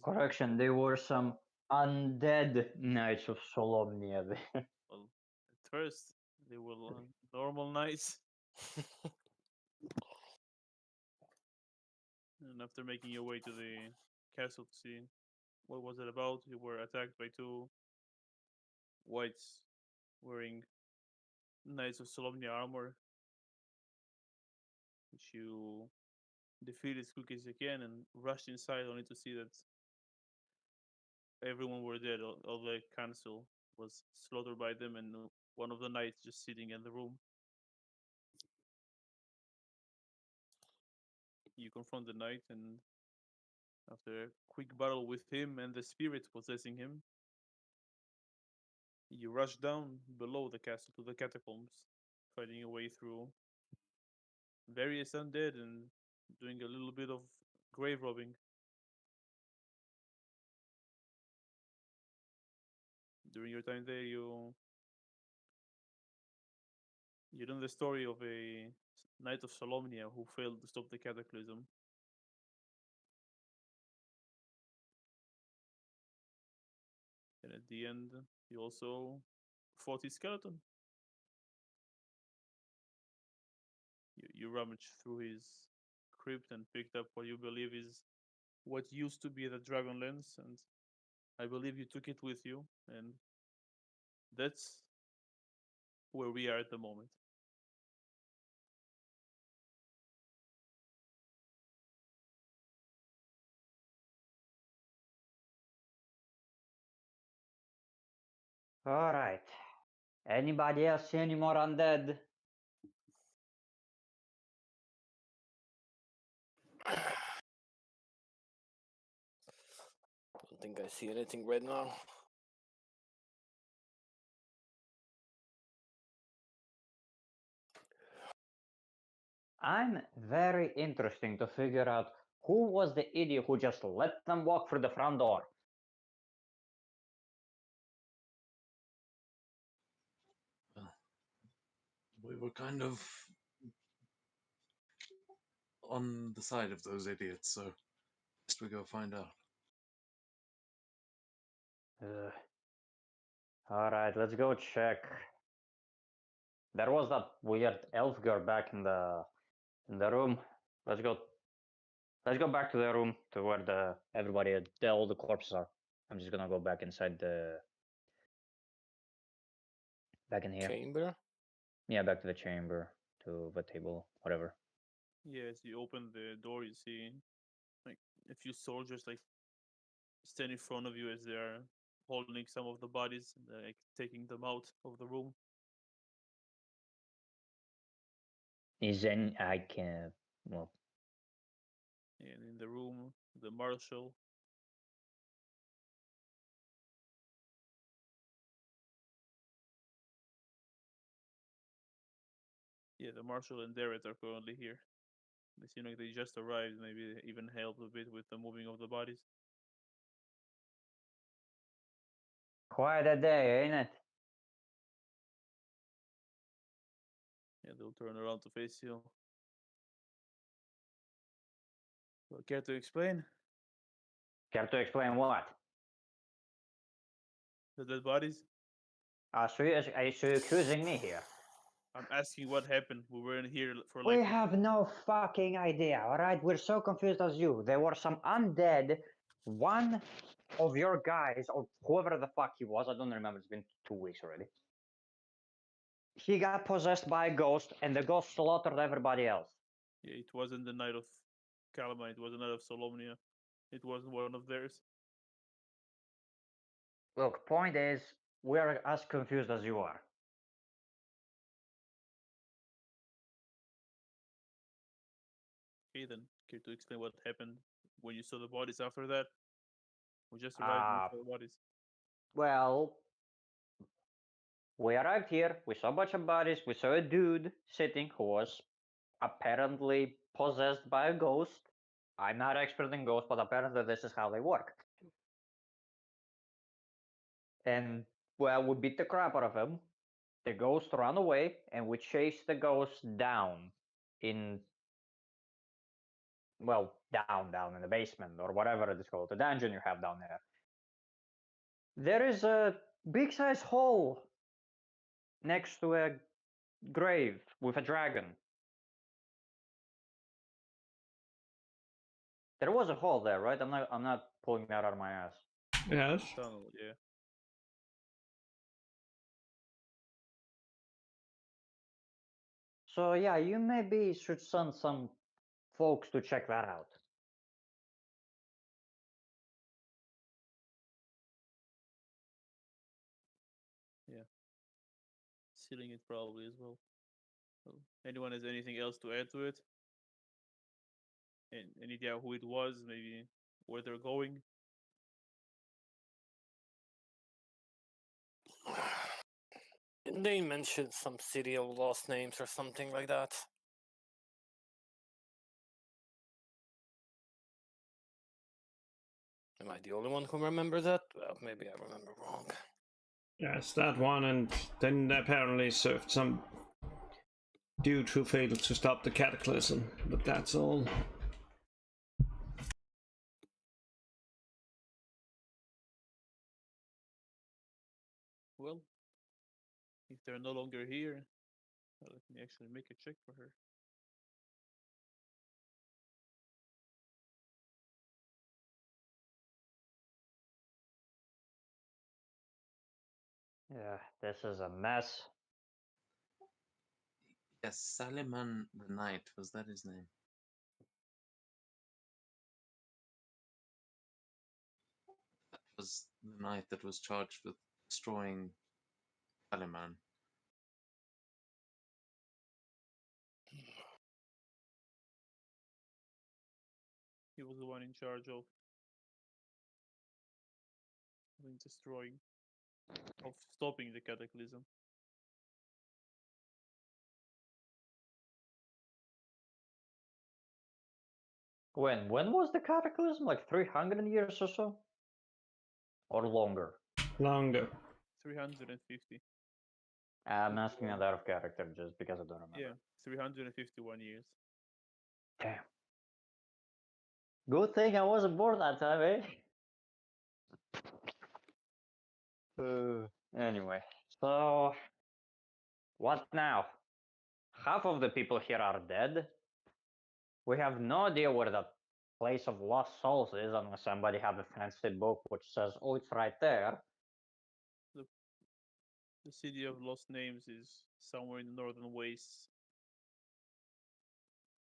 Correction, they were some undead Knights of Solomnia. Well, at first they were normal knights, and after making your way to the castle to see what was it about, you were attacked by two whites wearing Knights of Solomnia armor, which you defeated as quick as you can and rushed inside only to see that everyone were dead. All the council was slaughtered by them, and one of the knights just sitting in the room. You confront the knight, and after a quick battle with him and the spirit possessing him, you rush down below the castle to the catacombs, fighting your way through various undead and doing a little bit of grave robbing. During your time there, you learn the story of a knight of Solomnia who failed to stop the cataclysm. And at the end, you also fought his skeleton. You rummaged through his crypt and picked up what you believe is what used to be the Dragonlance, and I believe you took it with you, and that's where we are at the moment. Alright. Anybody else see any more undead? Don't think I see anything right now. I'm very interesting to figure out who was the idiot who just let them walk through the front door. We were kind of on the side of those idiots, so best we go find out. Alright, let's go check. There was that weird elf girl back in the room. Let's go back to the room to where all the corpses are. I'm just gonna go back inside back in here. Chamber? Yeah, back to the chamber, to the table, whatever. Yeah, as you open the door, you see like a few soldiers like stand in front of you as they are holding some of the bodies and like taking them out of the room. I can, well, And in the room, the marshal the marshal and Derek are currently here. They seem like they just arrived, maybe even helped a bit with the moving of the bodies. quite a day, ain't it? Yeah, they'll turn around to face you. Well, care to explain? Care to explain what? The dead bodies? Are you accusing me here? I'm asking what happened. We weren't here for We like. have no fucking idea, alright? We're so confused as you. There were some undead. One of your guys, or whoever the fuck he was, I don't remember, it's been 2 weeks already. He got possessed by a ghost, and the ghost slaughtered everybody else. Yeah, it wasn't the night of Calamine, it was the night of Solomnia. It wasn't one of theirs. Look, point is, we're as confused as you are. Okay, then, care to explain what happened when you saw the bodies after that? We just arrived and we saw the bodies. Well, we arrived here, we saw a bunch of bodies, we saw a dude sitting who was apparently possessed by a ghost. I'm not expert in ghosts, but apparently this is how they work. And, well, we beat the crap out of him. The ghost ran away, and we chased the ghost down in well, down in the basement or whatever it is called, the dungeon you have down there, there is a big size hole next to a grave with a dragon. There was a hole there, right? I'm not pulling that out of my ass. Yes. Tunnel, yeah. So yeah, you maybe should send some folks to check that out. Sealing it probably as well. So, anyone has anything else to add to it? And any idea who it was? Maybe where they're going? They mentioned some city of lost names or something like that. Am I the only one who remembers that? Well, maybe I remember wrong. Yes, that one, and then apparently served some dude who failed to stop the cataclysm, but that's all. Well, if they're no longer here, let me actually make a check for her. Yeah, this is a mess. Yes, Saliman the Knight, was that his name? That was the knight that was charged with destroying Saliman. He was the one in charge of destroying, of stopping the cataclysm. When was the cataclysm? Like 300 years or so? Or longer? Longer. 350. I'm asking that out of character just because I don't remember. Yeah, 351 years. Damn. Good thing I wasn't born that time, eh? Anyway, so what now? Half of the people here are dead. We have no idea where the place of lost souls is unless somebody have a fancy book which says, oh, it's right there. The city of lost names is somewhere in the northern wastes.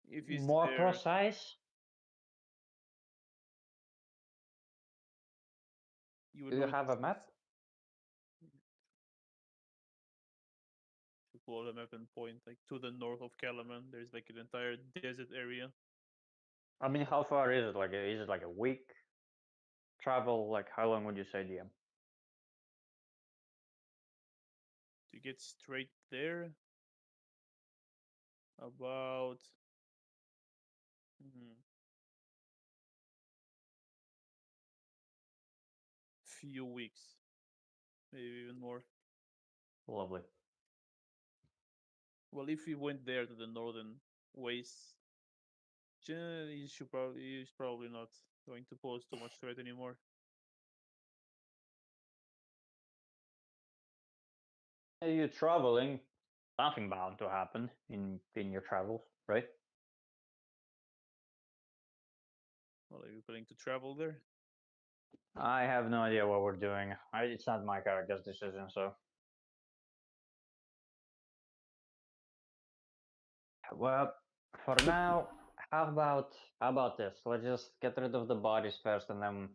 If it's More there, precise? you would Do know you it have a map? to pull a map and point like to the north of Kalaman. There's like an entire desert area. I mean, how far is it? Like, is it like a week travel? Like, how long would you say, DM? To get straight there, about few weeks, maybe even more. Lovely. Well, if we went there to the northern wastes, he's probably not going to pose too much threat anymore. You're traveling, something bound to happen in your travels, right? Well, are you planning to travel there? I have no idea what we're doing. It's not my character's decision, so. Well, for now, how about this? Let's just get rid of the bodies first, and then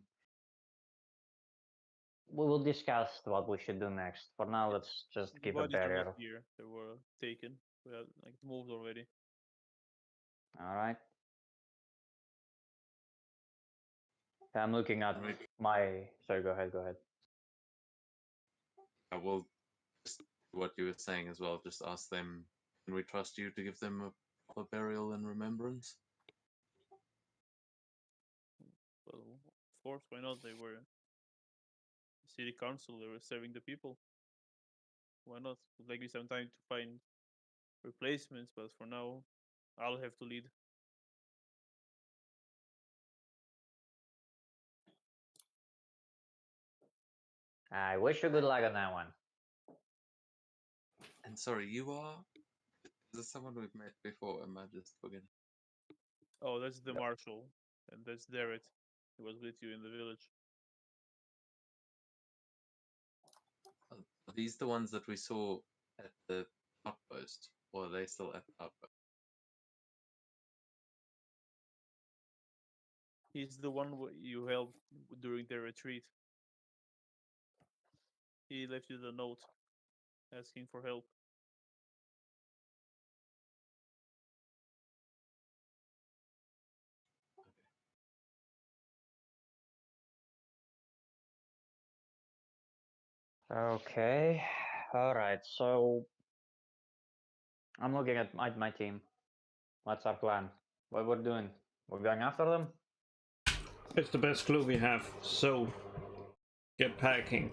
we will discuss what we should do next. For now, let's just The keep a bodies are barrier. not here. They were taken. We had like moved already. All right. I'm looking at Right. my. Sorry, go ahead. Go ahead. Well, just what you were saying as well, just ask them, can we trust you to give them a burial and remembrance? Well, of course, why not? They were city council. They were serving the people. Why not? It'll take me some time to find replacements, but for now, I'll have to lead. I wish you good luck on that one. And sorry, you are? Is this someone we've met before? Am I just forgetting? Oh, that's the marshal, and that's Derek. He was with you in the village. Are these the ones that we saw at the outpost? Or are they still at the outpost? He's the one you helped during the retreat. He left you the note asking for help. Okay. All right. So I'm looking at my team. What's our plan? What we're doing? We're going after them? It's the best clue we have, so get packing.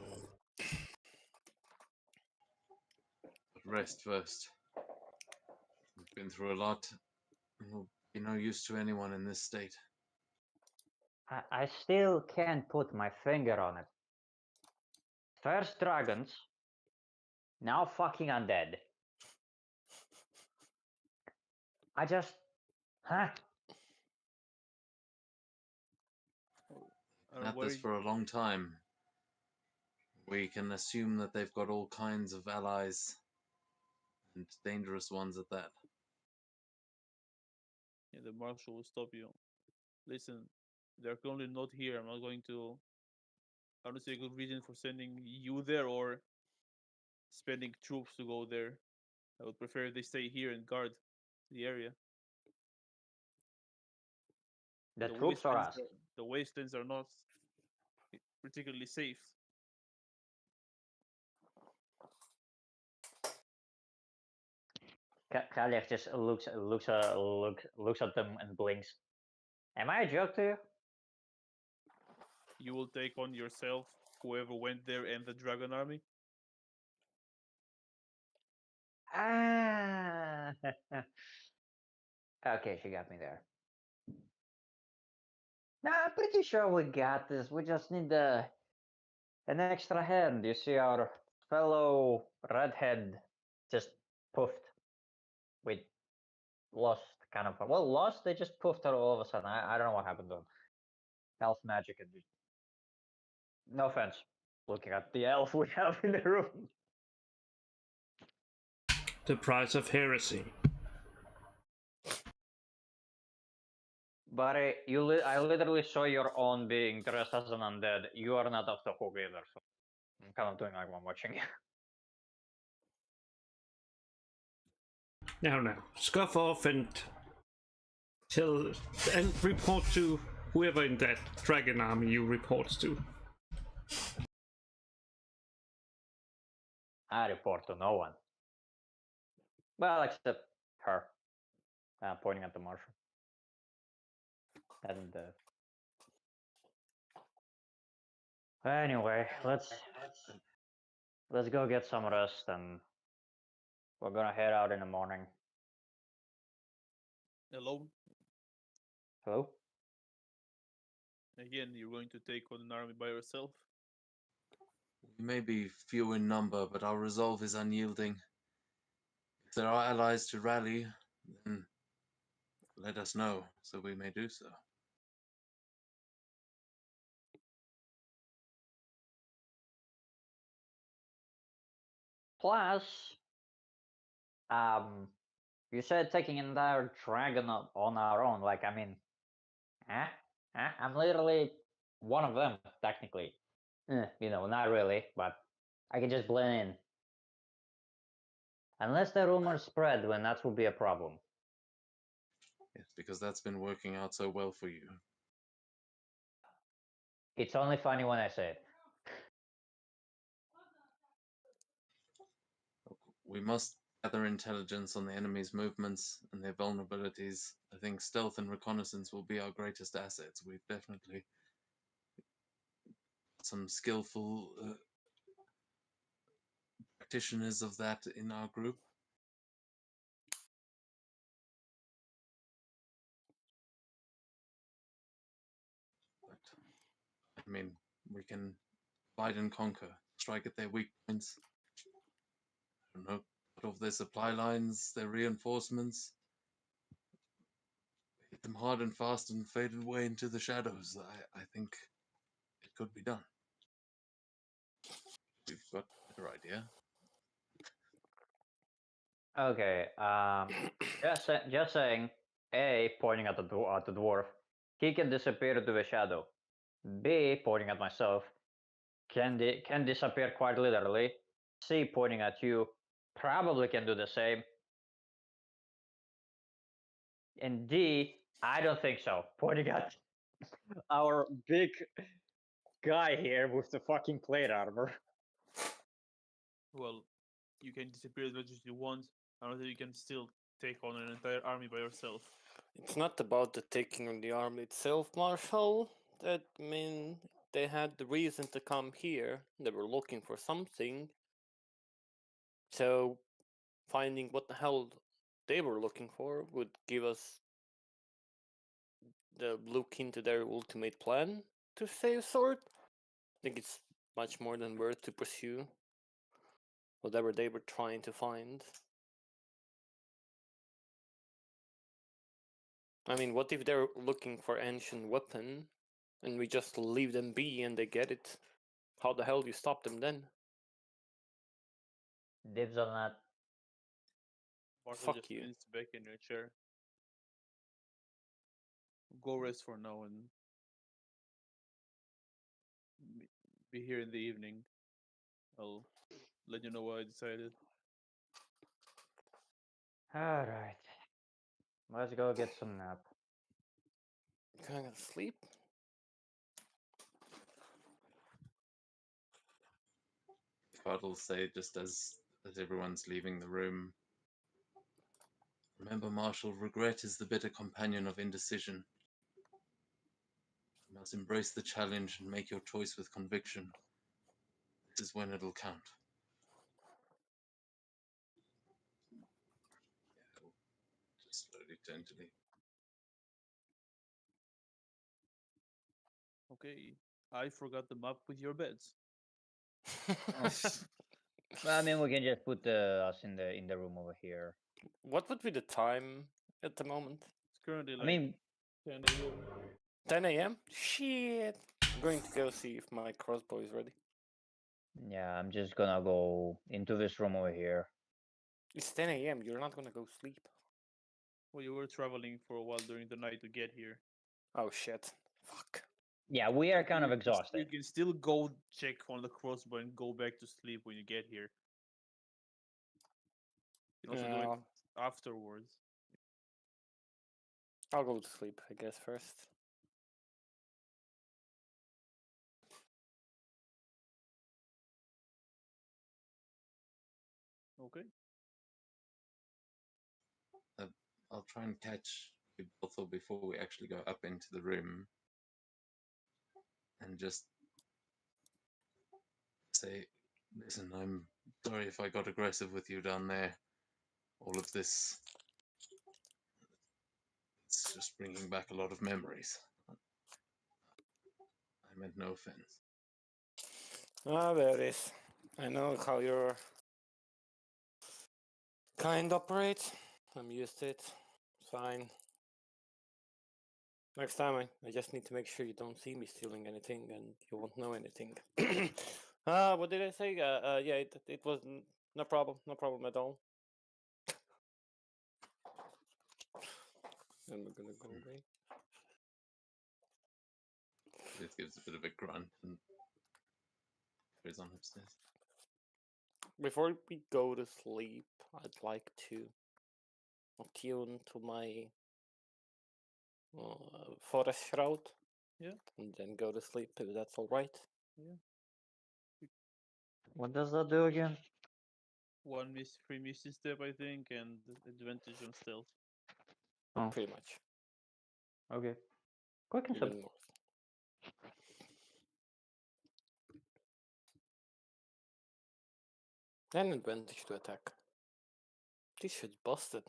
But rest first. We've been through a lot. And we'll be no use to anyone in this state. I still can't put my finger on it. First dragons, now fucking undead. I just, huh? At this for a long time. We can assume that they've got all kinds of allies, and dangerous ones at that. Yeah, the marshal will stop you. Listen, they're currently not here. I'm not going to. I don't see a good reason for sending you there or spending troops to go there. I would prefer they stay here and guard the area. The troops or us? The wastelands are not particularly safe. Khalif just looks at them and blinks. Am I a joke to you? You will take on yourself whoever went there and the dragon army. Ah. Okay, she got me there. Nah, I'm pretty sure we got this. We just need an extra hand. You see, our fellow redhead just poofed. We lost kind of. Well, lost. They just poofed her all of a sudden. I don't know what happened to them. Elf magic and just. No offense. Looking at the elf we have in the room. The price of heresy. But I literally saw your own being dressed as an undead. You are not off the hook either, so I'm kind of doing like I'm watching you. Now, scuff off and report to whoever in that dragon army you report to. I report to no one. Well, except her. Pointing at the marshal. And anyway, let's go get some rest, and we're gonna head out in the morning. Alone? Hello? Again, you're going to take on an army by yourself? We may be few in number, but our resolve is unyielding. If there are allies to rally, then let us know, so we may do so. Plus, you said taking an entire dragon on our own. Like, I mean, I'm literally one of them, technically. Not really, but I can just blend in. Unless the rumors spread, when that will be a problem. Yes, because that's been working out so well for you. It's only funny when I say it. We must gather intelligence on the enemy's movements and their vulnerabilities. I think stealth and reconnaissance will be our greatest assets. We've definitely some skillful practitioners of that in our group. But, I mean, we can divide and conquer. strike at their weak points. I don't know, cut off their supply lines, their reinforcements, hit them hard and fast and fade away into the shadows. I think it could be done. We've got a better idea. Okay. Just saying. A, pointing at the dwarf. He can disappear into the shadow. B, pointing at myself. Can disappear quite literally. C, pointing at you. Probably can do the same. And D, I don't think so. Pointing at our big guy here with the fucking plate armor. Well, you can disappear as much as you want. I don't think you can still take on an entire army by yourself. It's not about the taking of the army itself, Marshal. That mean they had the reason to come here. They were looking for something. So finding what the hell they were looking for would give us the look into their ultimate plan, to say a sort. I think it's much more than worth to pursue whatever they were trying to find. I mean, what if they're looking for ancient weapon and we just leave them be and they get it? How the hell do you stop them then? Dibs on that. Marshall Fuck just you. leans back in your chair. Go rest for now and be here in the evening. I'll let you know what I decided. Alright. Let's go get some nap. Can I go to sleep? Fuddle say just as everyone's leaving the room. Remember, Marshall, regret is the bitter companion of indecision. You must embrace the challenge and make your choice with conviction. This is when it'll count. Just slowly turn to leave. Okay, I forgot the map with your beds. Well, I mean, we can just put us in the room over here. What would be the time at the moment? It's currently like I mean, 10 a.m. 10 a.m? Shit! I'm going to go see if my crossbow is ready. yeah, I'm just gonna go into this room over here. It's 10 a.m. You're not gonna go sleep. Well, you were traveling for a while during the night to get here. Oh shit. Fuck. Yeah, we are kind of You can exhausted. You can still go check on the crossbow and go back to sleep when you get here. You can also do it afterwards. I'll go to sleep, I guess, first. Okay. I'll try and catch you both before we actually go up into the room and just say, listen, I'm sorry if I got aggressive with you down there. All of this, it's just bringing back a lot of memories. I meant no offense. Ah, there it is. I know how your kind operates. I'm used to it. Fine. Next time, I just need to make sure you don't see me stealing anything and you won't know anything. What did I say? Yeah, it was no problem at all. And we're gonna go away. It gives a bit of a grunt and goes on upstairs. Before we go to sleep, I'd like to attune to my forest shroud. Yeah. And then go to sleep if that's alright. What does that do again? Free misty step, I think, and advantage on stealth. Oh, Pretty much. okay. Quick and Even simple. more. And advantage to attack. This shit's busted.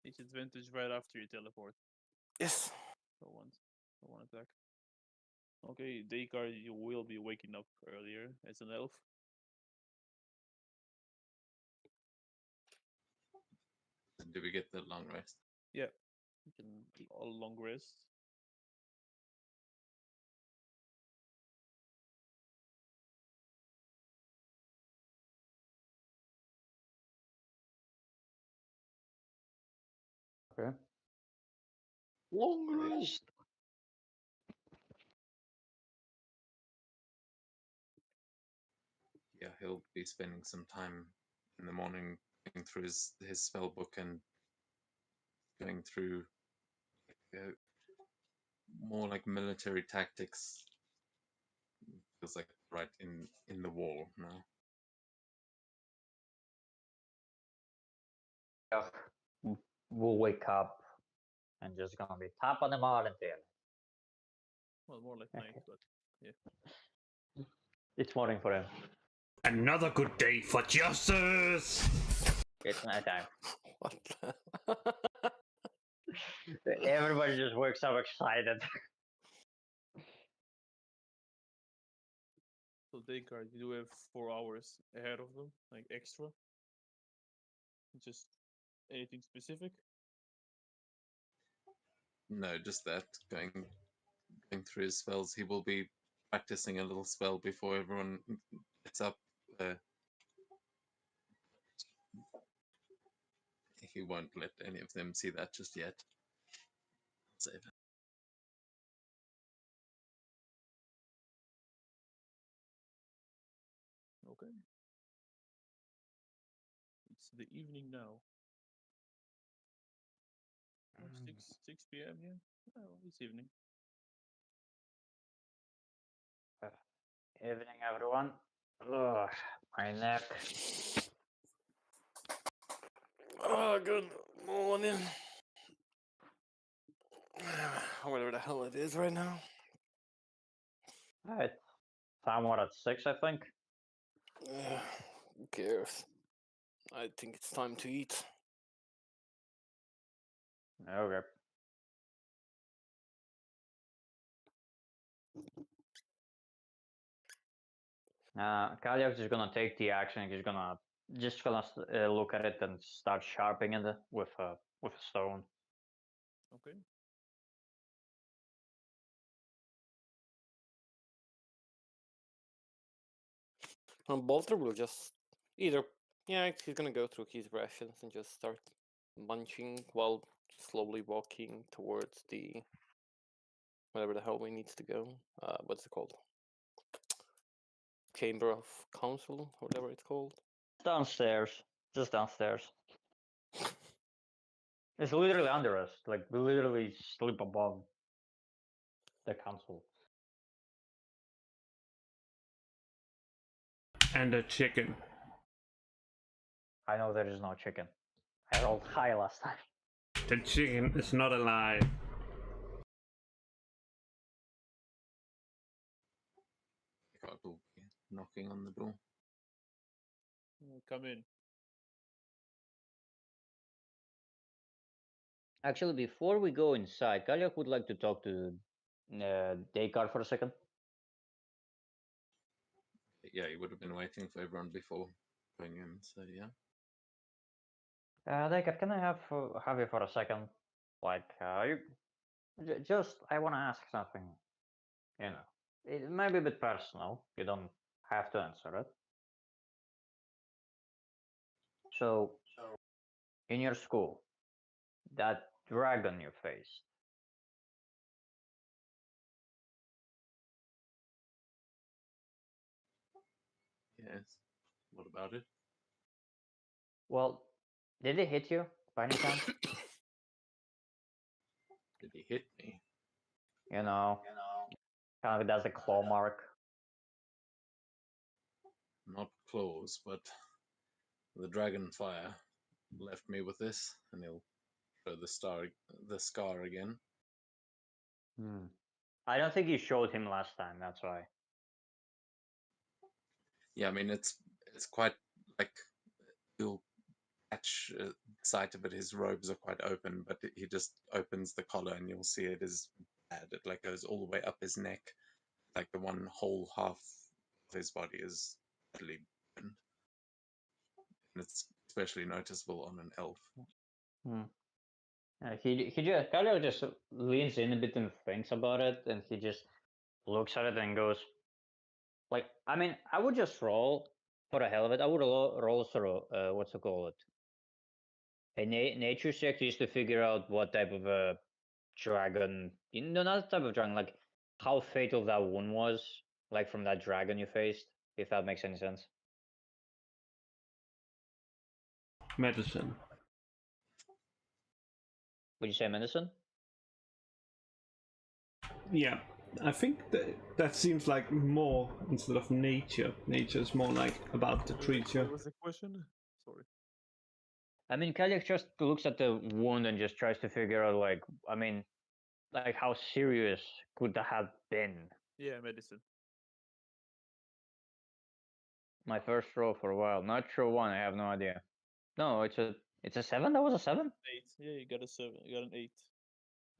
Disadvantage right after you teleport. Yes. For one attack. Okay, Dakar, you will be waking up earlier as an elf. Do we get the long rest? Yeah, you can all long rest. Okay. Long rest. Yeah, he'll be spending some time in the morning going through his spell book and going through uh, more like military tactics. Feels like right in the wall now. Yeah. We'll wake up and just gonna be top of the morning tail. Well, more like night, but It's morning for him. Another good day for justice! It's night time. What the? Everybody just wakes up excited. so Dakar, you do have 4 hours ahead of them, like extra. Just anything specific? No, just that going through his spells. He will be practicing a little spell before everyone gets up. He won't let any of them see that just yet. Save it. Okay. It's the evening now. Oh, 6 p.m. here. Oh, it's evening. Evening, everyone. Ugh, my neck. Oh, good morning. Whatever the hell it is right now. It's somewhat at 6, I think. Who cares? I think it's time to eat. Okay. Kalyak's is gonna take the action. He's gonna look at it and start sharpening it with a stone. Okay. And Bolter will just either, yeah, he's gonna go through his rations and just start munching while slowly walking towards the whatever the hell we need to go. What's it called? Chamber of Council, or whatever it's called. Downstairs, just downstairs. It's literally under us. Like we literally sleep above the council. And a chicken. I know there is no chicken. I rolled high last time. The chicken is not alive. God will be knocking on the door. Come in. Actually, before we go inside, Kalyak would like to talk to Dakar for a second. Yeah, he would have been waiting for everyone before going in. So yeah. Dakar, can I have you for a second? Like, just I want to ask something. You know, it might be a bit personal. You don't have to answer it. So, in your school, that dragon you faced, Yes. What about it? well, did it hit you by any chance? Did he hit me? You know, kind of does a claw mark. Not claws, but the dragon fire left me with this, and he'll show the scar again. I don't think you showed him last time. That's why. Yeah, I mean it's quite like you'll catch sight of it, his robes are quite open, but he just opens the collar and you'll see it is bad. It like goes all the way up his neck, like the one whole half of his body is badly burned. And it's especially noticeable on an elf. He just Khalil just leans in a bit and thinks about it, and he just looks at it and goes, like, I mean, I would just roll for the hell of it. I would roll sort of what's it called? A nature check just to figure out what type of a dragon. No, not type of dragon. Like how fatal that wound was, like from that dragon you faced. If that makes any sense. Medicine. Would you say medicine? Yeah, I think that seems like more instead of nature. Nature is more like about the creature. What was the question? Sorry. I mean, Kalik just looks at the wound and just tries to figure out, like, I mean, like how serious could that have been? Yeah, medicine. My first roll for a while. Natural one. I have no idea. No, it's a 7. That was a 7. 8. Yeah, you got a 7. You got an 8.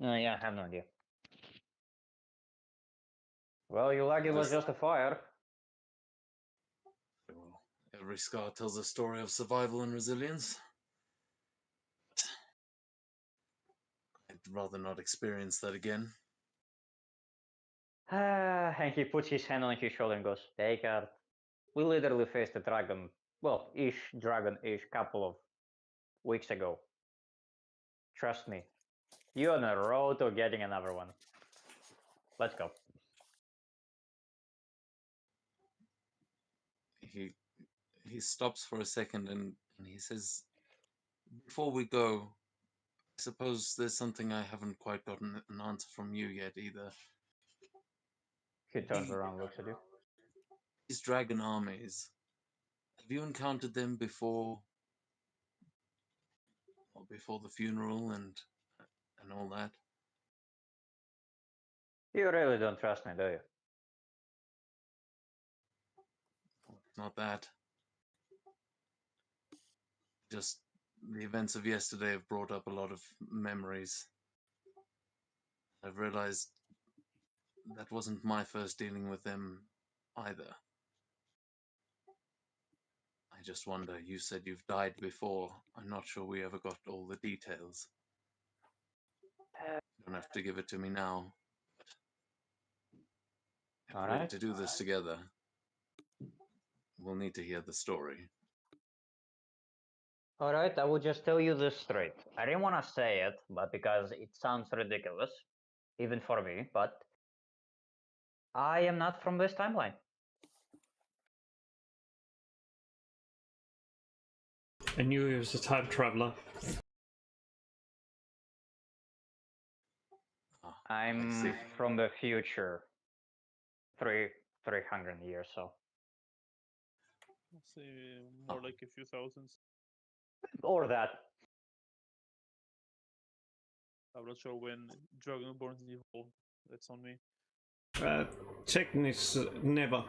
Yeah, I have no idea. Well, you like it was just a fire. Well, every scar tells a story of survival and resilience. I'd rather not experience that again. And he puts his hand on his shoulder and goes, Descartes, we literally faced a dragon, well, dragon-ish couple of weeks ago. Trust me, you're on the road to getting another one. Let's go. He stops for a second and he says, before we go, I suppose there's something I haven't quite gotten an answer from you yet either. He turns around and looks at you. These dragon armies, have you encountered them before the funeral and all that? You really don't trust me, do you? Not that. Just the events of yesterday have brought up a lot of memories. I've realized that wasn't my first dealing with them either. I just wonder, you said you've died before. I'm not sure we ever got all the details. You don't have to give it to me now. If we're Alright. to do this together, we'll need to hear the story. Alright, I will just tell you this straight. I didn't want to say it, but because it sounds ridiculous, even for me, but I am not from this timeline. I knew he was a time traveler. I see. I'm from the future. 300 years, so. I'll say more like a few thousands. Or that. I'm not sure when Dragonborn evolved. That's on me. Technics never.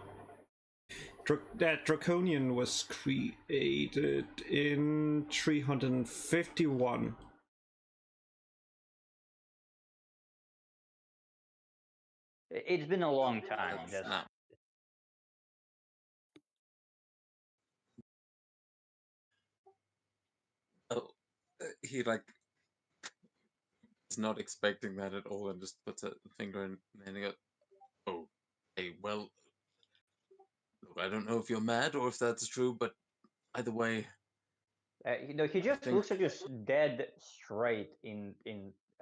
That Draconian was created in 351. It's been a long time. Just... No. Oh, he like is not expecting that at all, and just puts a finger in, and he goes, "Oh, hey, well, look, I don't know if you're mad or if that's true, but either way, he just think- looks at you dead straight in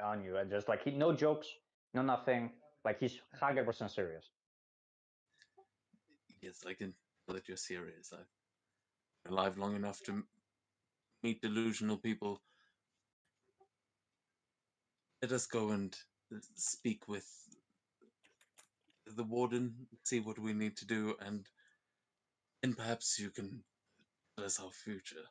on you, and just like no jokes, no nothing. Like he's 100% serious. yes, I can tell that you're serious. I've been alive long enough to meet delusional people. Let us go and speak with the warden, see what we need to do, and perhaps you can tell us our future."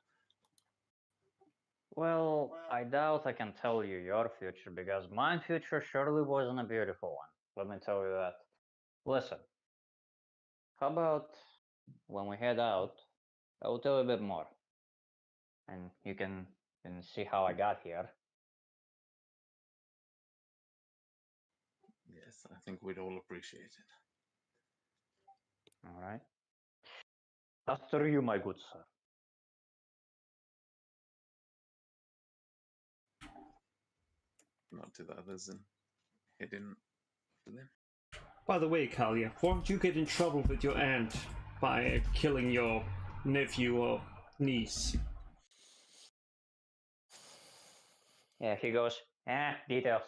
Well, I doubt I can tell you your future because my future surely wasn't a beautiful one. Let me tell you that. Listen, how about when we head out, I will tell you a bit more, and you can and see how I got here. Yes, I think we'd all appreciate it. All right. After you, my good sir. Not to the others and head in to them. By the way, Kalia, won't you get in trouble with your aunt by killing your nephew or niece? Yeah, he goes, details.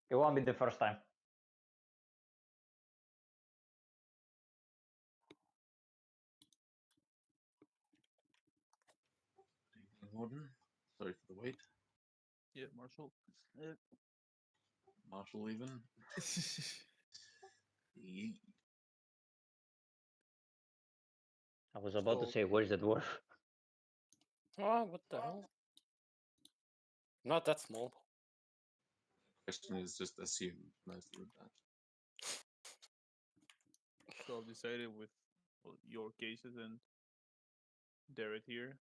It won't be the first time. Good evening, Warden. Sorry for the wait. Yeah, Marshall. Marshall, even. Ye- I was about to So- say, where's the dwarf? Oh, what the hell? Not that small. Question is just assumed most of that. So I've decided with your cases and Derek here.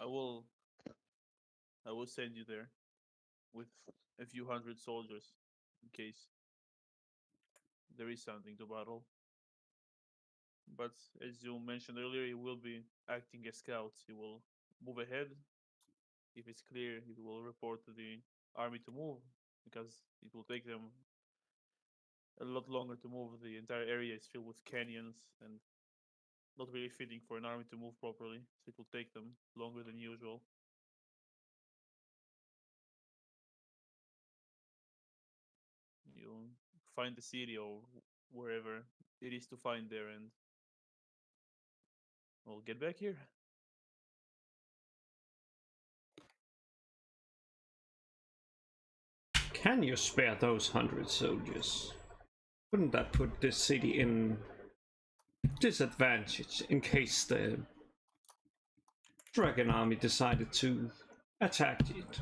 I will send you there with a few hundred soldiers in case there is something to battle. But as you mentioned earlier, he will be acting as scouts. He will move ahead. If it's clear, he will report to the army to move because it will take them a lot longer to move. The entire area is filled with canyons and not really fitting for an army to move properly. So it will take them longer than usual. You find the city or wherever it is to find there, and we'll get back here. Can you spare those 100 soldiers? Wouldn't that put this city in disadvantage in case the dragon army decided to attack it?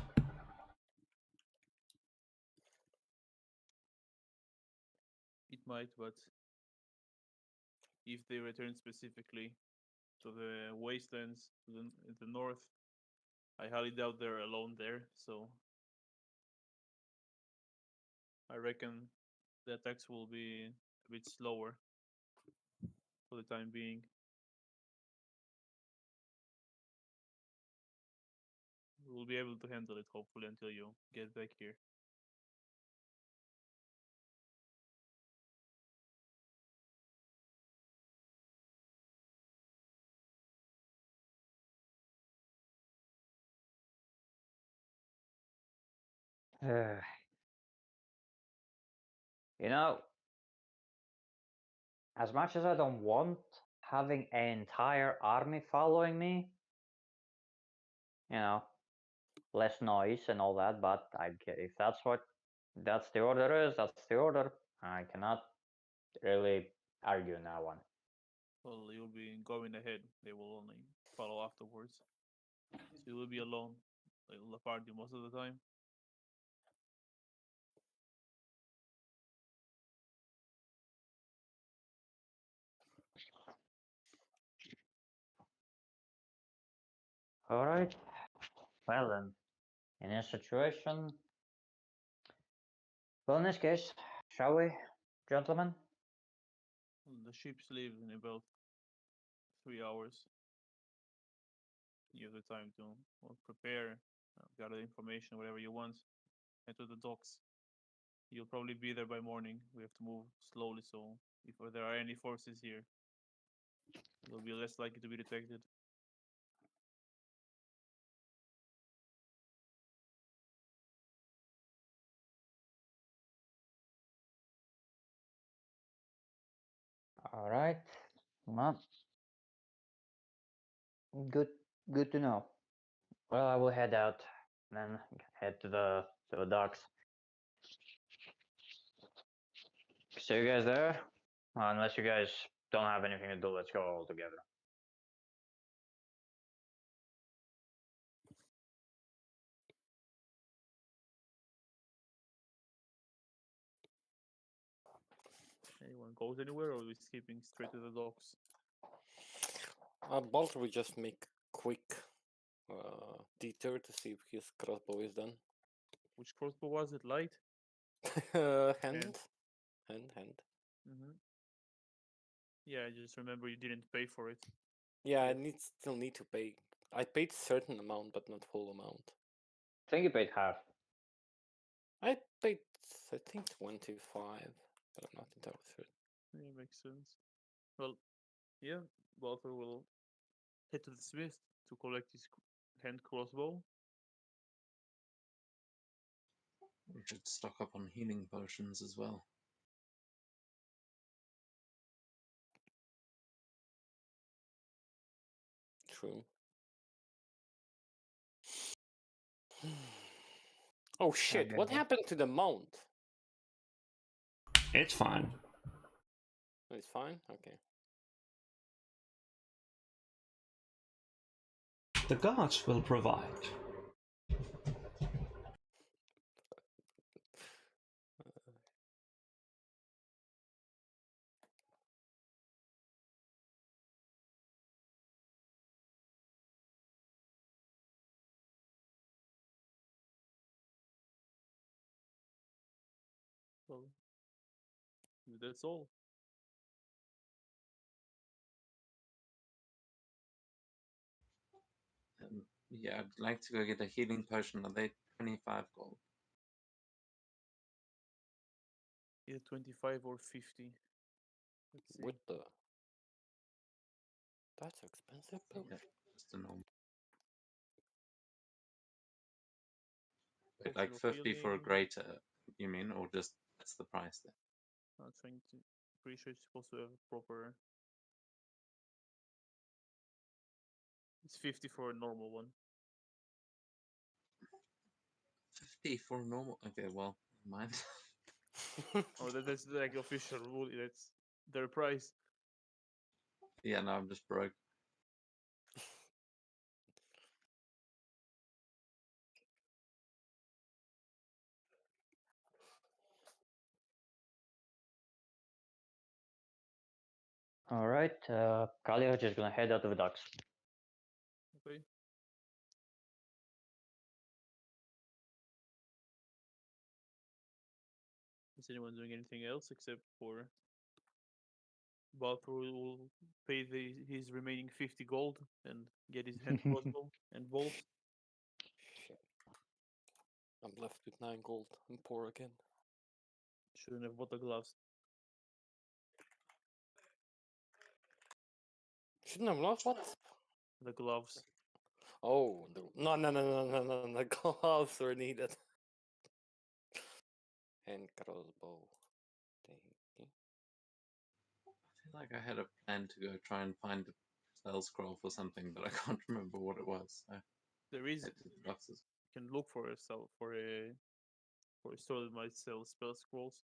It might, but if they return specifically to the wastelands to the north, I highly doubt they're alone there. So I reckon the attacks will be a bit slower for the time being. We'll be able to handle it hopefully until you get back here. You know, as much as I don't want having an entire army following me, you know, less noise and all that, but if that's the order is, that's the order. I cannot really argue on that one. Well, you'll be going ahead. They will only follow afterwards. So you will be alone, like the party most of the time. All right. Well then, in this situation, well, in this case, shall we, gentlemen? The ships leave in about 3 hours. You have the time to prepare, gather information, whatever you want, head to the docks. You'll probably be there by morning. We have to move slowly, so if there are any forces here, you'll be less likely to be detected. All right. Well, good to know. Well, I will head out, then head to the docks. See you guys there. Unless you guys don't have anything to do, let's go all together. Anyone goes anywhere, or are we skipping straight to the docks? Balter will just make quick detour to see if his crossbow is done. Which crossbow was it? Light? Hand. Hand. Mm-hmm. Yeah, I just remember you didn't pay for it. Yeah, I Yep. still need to pay. I paid certain amount, but not full amount. I think you paid half. I paid, I think, 25, but I'm not entirely certain. Yeah, makes sense. Well, yeah, Walter will head to the smith to collect his hand crossbow. We should stock up on healing potions as well. True. Oh shit, what then- happened to the mount? It's fine. It's fine? Okay. The gods will provide. Well, that's all. Yeah, I'd like to go get a healing potion. Are they 25 gold? Either 25 or 50. Let's see. What the? That's expensive Yeah, potion. just a normal. Potion Like of 50 for a healing. greater, you mean, or just that's the price there? I'm trying to. Pretty sure it's supposed to have a proper. It's 50 for a normal one. 50 for a normal. Okay, well, never mind. Oh, that's like the official rule. That's their price. Yeah, no, I'm just broke. All right, Kalia just gonna head out of the docks. Okay. Is anyone doing anything else except for Balthor will pay his remaining 50 gold and get his hand crossbow and bolt? Shit. I'm left with 9 gold. I'm poor again. Shouldn't have bought the gloves. Shouldn't have lost what? The gloves. Oh, no, the gloves were needed. And crossbow. Thank you. I feel like I had a plan to go try and find a spell scroll for something, but I can't remember what it was. So There is. head to the boxes. You can look for a store that might sell spell scrolls.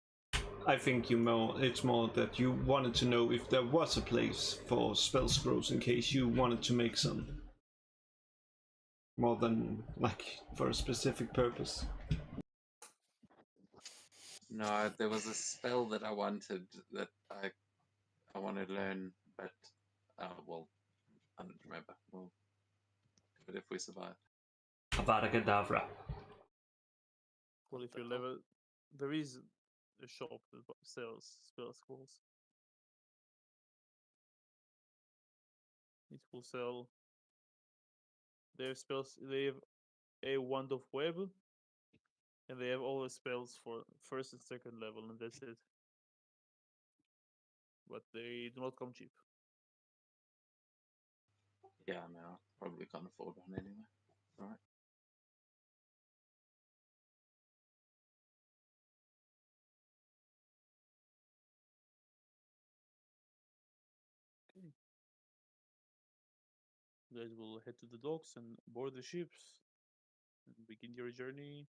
I think it's more that you wanted to know if there was a place for spell scrolls in case you wanted to make some. More than like for a specific purpose. No, there was a spell that I wanted that I want to learn, but well, I don't remember. We'll do it if we survive. Avada Kedavra. Well, if you level, there is a shop that sells spell scrolls. It will sell. They have spells. They have a wand of web, and they have all the spells for first and second level, and that's it. But they do not come cheap. Yeah, no, probably can't afford one anyway. All right. Okay. You guys will head to the docks and board the ships and begin your journey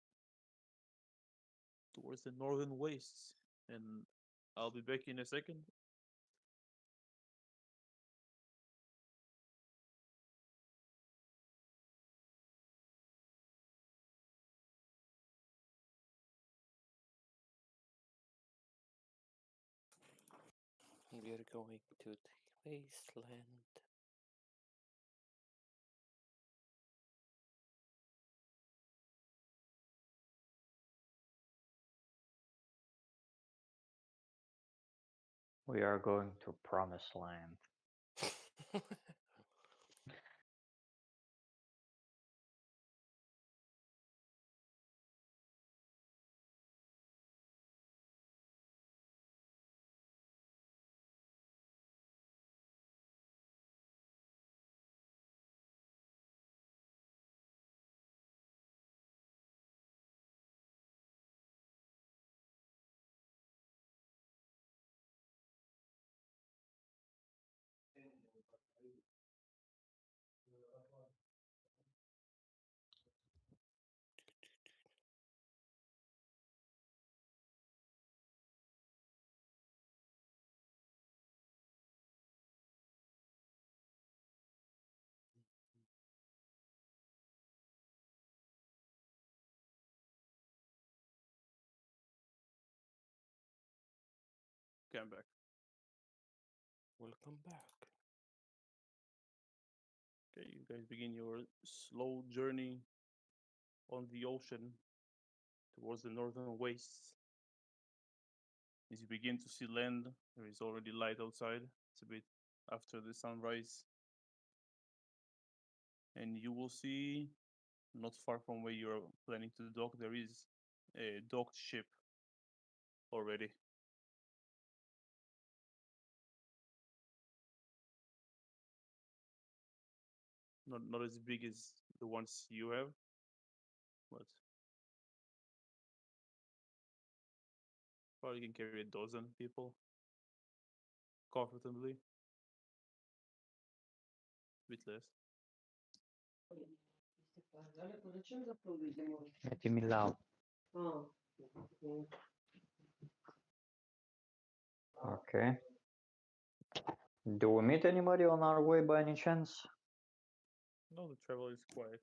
towards the northern wastes. And I'll be back in a second. We are going to the wasteland. We are going to Promised Land. Okay, I'm back. Welcome back. Okay, you guys begin your slow journey on the ocean towards the northern wastes. As you begin to see land, there is already light outside. It's a bit after the sunrise. And you will see, not far from where you're planning to dock, there is a docked ship already. Not as big as the ones you have, but probably can carry a dozen people comfortably. Bit less. Далеко зачем заплывать не можешь? Metti millään. Okay. Do we meet anybody on our way by any chance? No, the travel is quiet.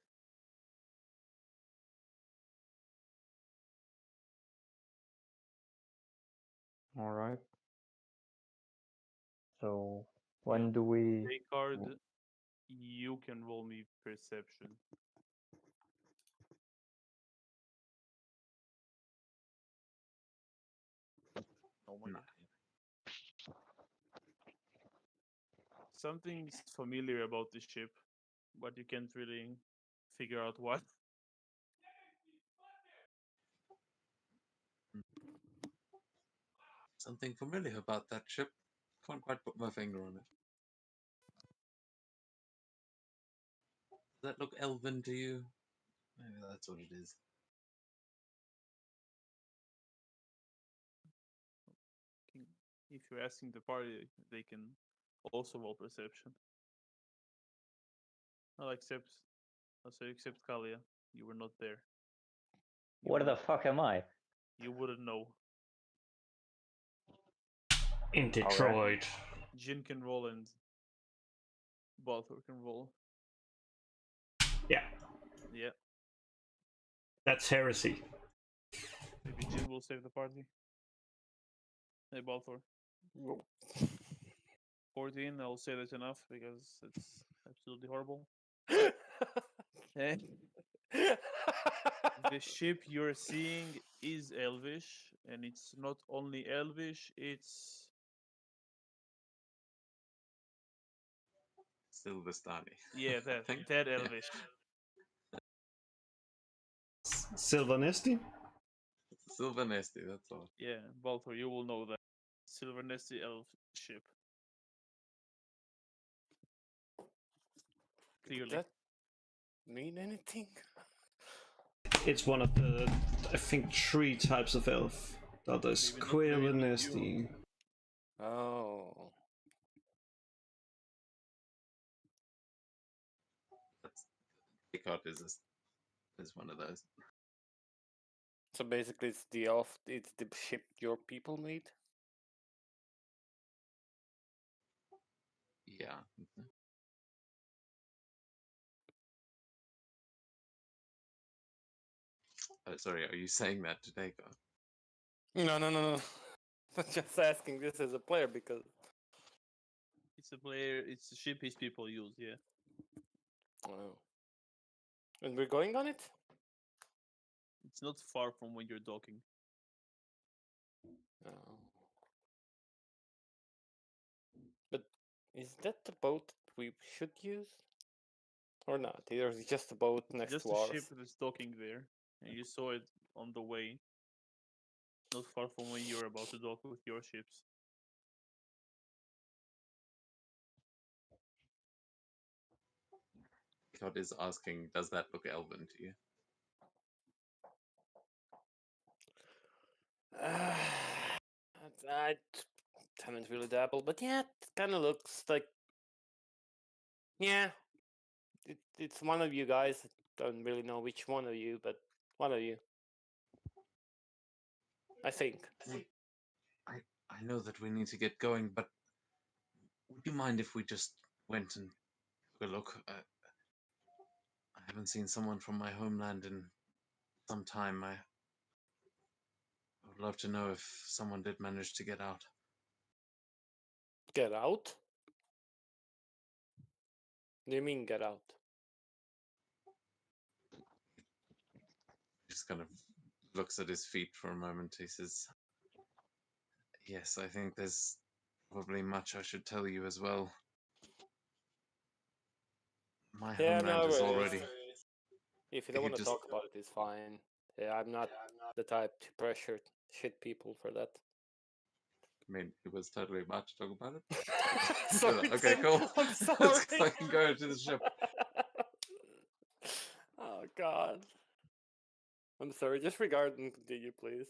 All right. So when do we? Descartes, you can roll me perception. Oh my No. god. Something's familiar about this ship, but you can't really figure out what. Something familiar about that ship. Can't quite put my finger on it. Does that look elven to you? Maybe that's what it is. If you're asking the party, they can also roll perception. I'll say except Kalia. You were not there. You Where the wouldn't- fuck am I? You wouldn't know. In Detroit. Jin can roll and Balthor can roll. Yeah, Yeah, that's heresy. maybe Jin will save the party. Hey, Balthor. Nope. 14, I'll say that's enough because it's absolutely horrible. Eh, the ship you're seeing is elvish, and it's not only elvish, it's Silverstani. yeah, I think. that Yeah. elvish. Sylvanesti? Silver Nesty, that's all. Yeah, Balthor, you will know that. Silver Nesty elf ship. Does Clearly. that mean anything? It's one of the, I think, 3 types of elf. That is Maybe not- queer maybe and not nasty. Oh. That's Descartes is one of those. So basically it's it's the ship your people made? Yeah. Sorry, are you saying that to Descartes? No. I'm just asking this as a player because It's a ship his people use, yeah. oh. And we're going on it? It's not far from when you're docking. Oh. Is that the boat that we should use? Or not? Or is it just a boat next Just to a ours? ship that's docking there, and you saw it on the way, not far from where you're about to dock with your ships. God is asking, does that look elven to you? I haven't really dabbled, but yeah, it kind of looks like. Yeah, it's one of you guys. I don't really know which one of you, but one of you. I think. I know that we need to get going, but would you mind if we just went and took a look? I haven't seen someone from my homeland in some time. I would love to know if someone did manage to get out. Get out? What do you mean get out? Just kind of looks at his feet for a moment. He says, "Yes, I think there's probably much I should tell you as well. My Yeah, homeland no is worries. already." If you don't He want to just- talk about it, it's fine. Yeah, I'm not the type to pressure shit people for that. I mean, he was totally about to talk about it. Sorry, Okay, Tim, cool. I'm Let's sorry. fucking go to the ship. Oh God. I'm sorry. Just regard and continue, please.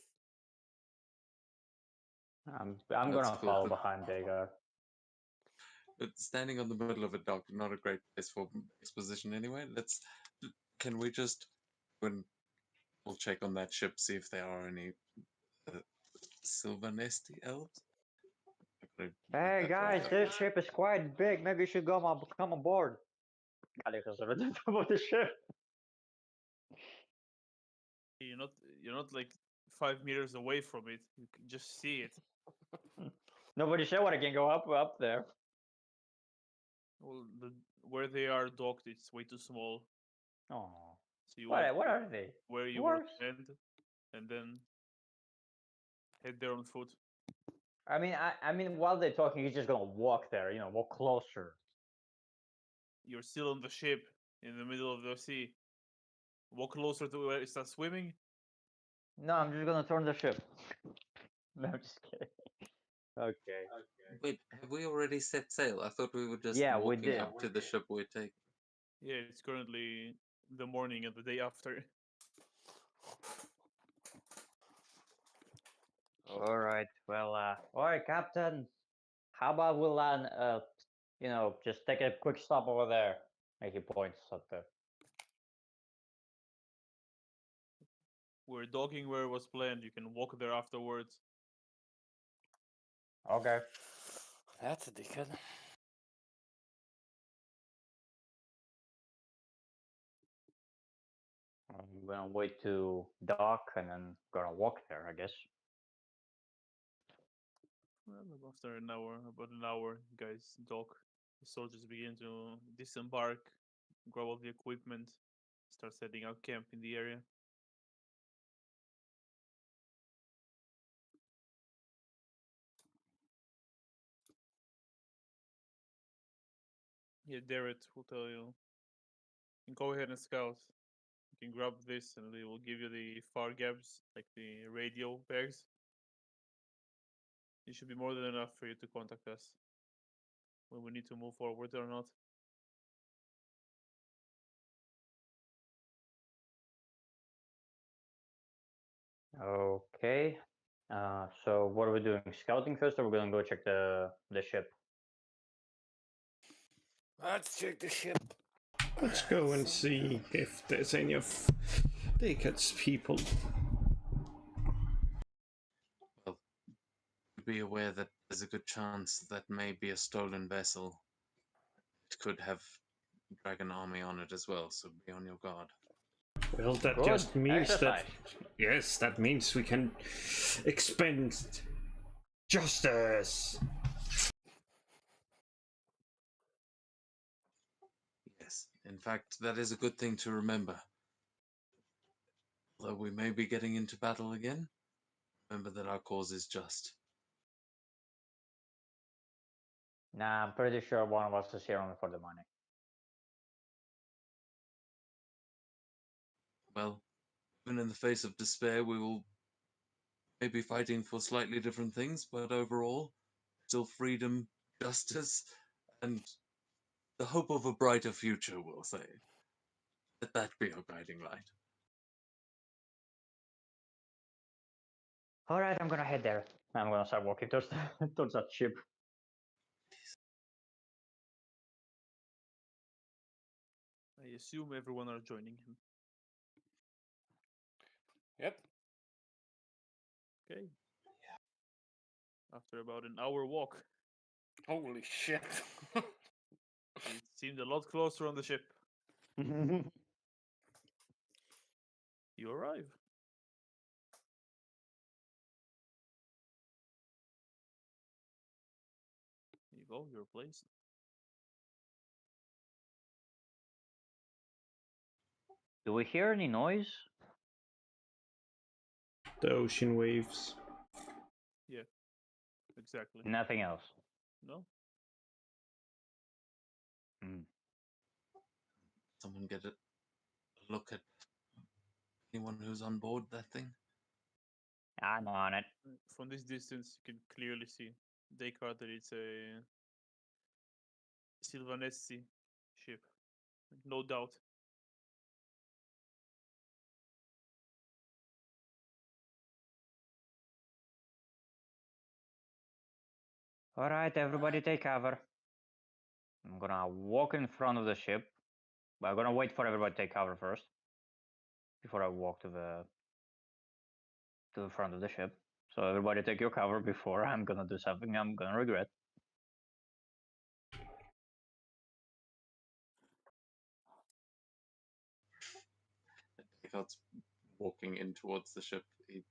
I'm That's gonna cool, follow but- behind Vega. But standing on the middle of a dock, not a great place for exposition anyway. Can we just, when we'll check on that ship, see if there are any Sylvanesti elves? I could get Hey that guys, right up. this ship is quite big. Maybe you should come aboard. Kaliko said at the top of the ship. You're not like 5 meters away from it. You can just see it. Nobody said what I can go up there. Well, where they are docked, it's way too small. Oh, So you want what are they? where you will Dwarves? land, and then head there on foot. I mean, while they're talking, he's just gonna walk there. You know, walk closer. You're still on the ship in the middle of the sea. Walk closer to where it starts swimming. No, I'm just gonna turn the ship. No, I'm just kidding. Okay. Wait, have we already set sail? I thought we were just Yeah, we walking did. up to the ship we're taking. Yeah, it's currently the morning and the day after. All right. Well, all right, Captain. How about we'll you know, just take a quick stop over there. Make your points at the. We're docking where it was planned. You can walk there afterwards. Okay. That's a dickhead. I'm gonna wait to dock and then gonna walk there, I guess. Well, after about an hour, you guys dock. The soldiers begin to disembark, grab all the equipment, start setting up camp in the area. Yeah, Derek will tell you. You can go ahead and scout. You can grab this and they will give you the far gaps, like the radio bags. It should be more than enough for you to contact us when we need to move forward or not. Okay. So what are we doing? Scouting first, or we're gonna go check the ship? Let's check the ship. Let's go and see if there's any of Decad's people. Well, be aware that there's a good chance that may be a stolen vessel. It could have dragon army on it as well, so be on your guard. Well, that Good just means exercise. that. Yes, that means we can expend justice. Yes, in fact, that is a good thing to remember. Although we may be getting into battle again, remember that our cause is just. Nah, I'm pretty sure one of us is here only for the money. Well, even in the face of despair, we will maybe fighting for slightly different things, but overall, still freedom, justice, and the hope of a brighter future, we'll say. Let that be our guiding light. All right, I'm gonna head there. I'm gonna start walking towards towards that ship. I assume everyone are joining him. Yep. Okay. After about an hour walk, Holy shit. it seemed a lot closer on the ship. You arrive. You go, your place. Do we hear any noise? The ocean waves. Exactly. Nothing else. No? Someone get a look at anyone who's on board that thing? I'm on it. From this distance, you can clearly see Descartes that it's a Sylvanesti ship. No doubt. All right, everybody take cover. I'm gonna walk in front of the ship. But I'm gonna wait for everybody to take cover first. Before I walk to the front of the ship. So everybody take your cover before I'm gonna do something I'm gonna regret. Descartes walking in towards the ship. He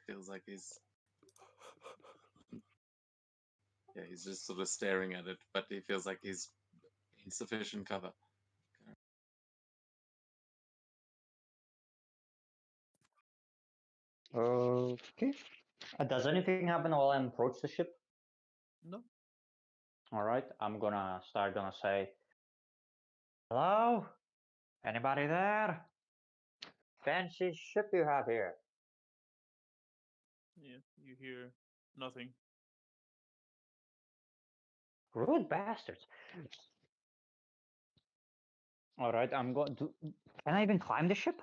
feels like he's just sort of staring at it, but he feels like he's in sufficient cover. Okay. Does anything happen while I approach the ship? No? All right, I'm gonna say, hello? Anybody there? Fancy ship you have here. Yeah, you hear nothing. Rude bastards. All right, I'm going to. Can I even climb the ship?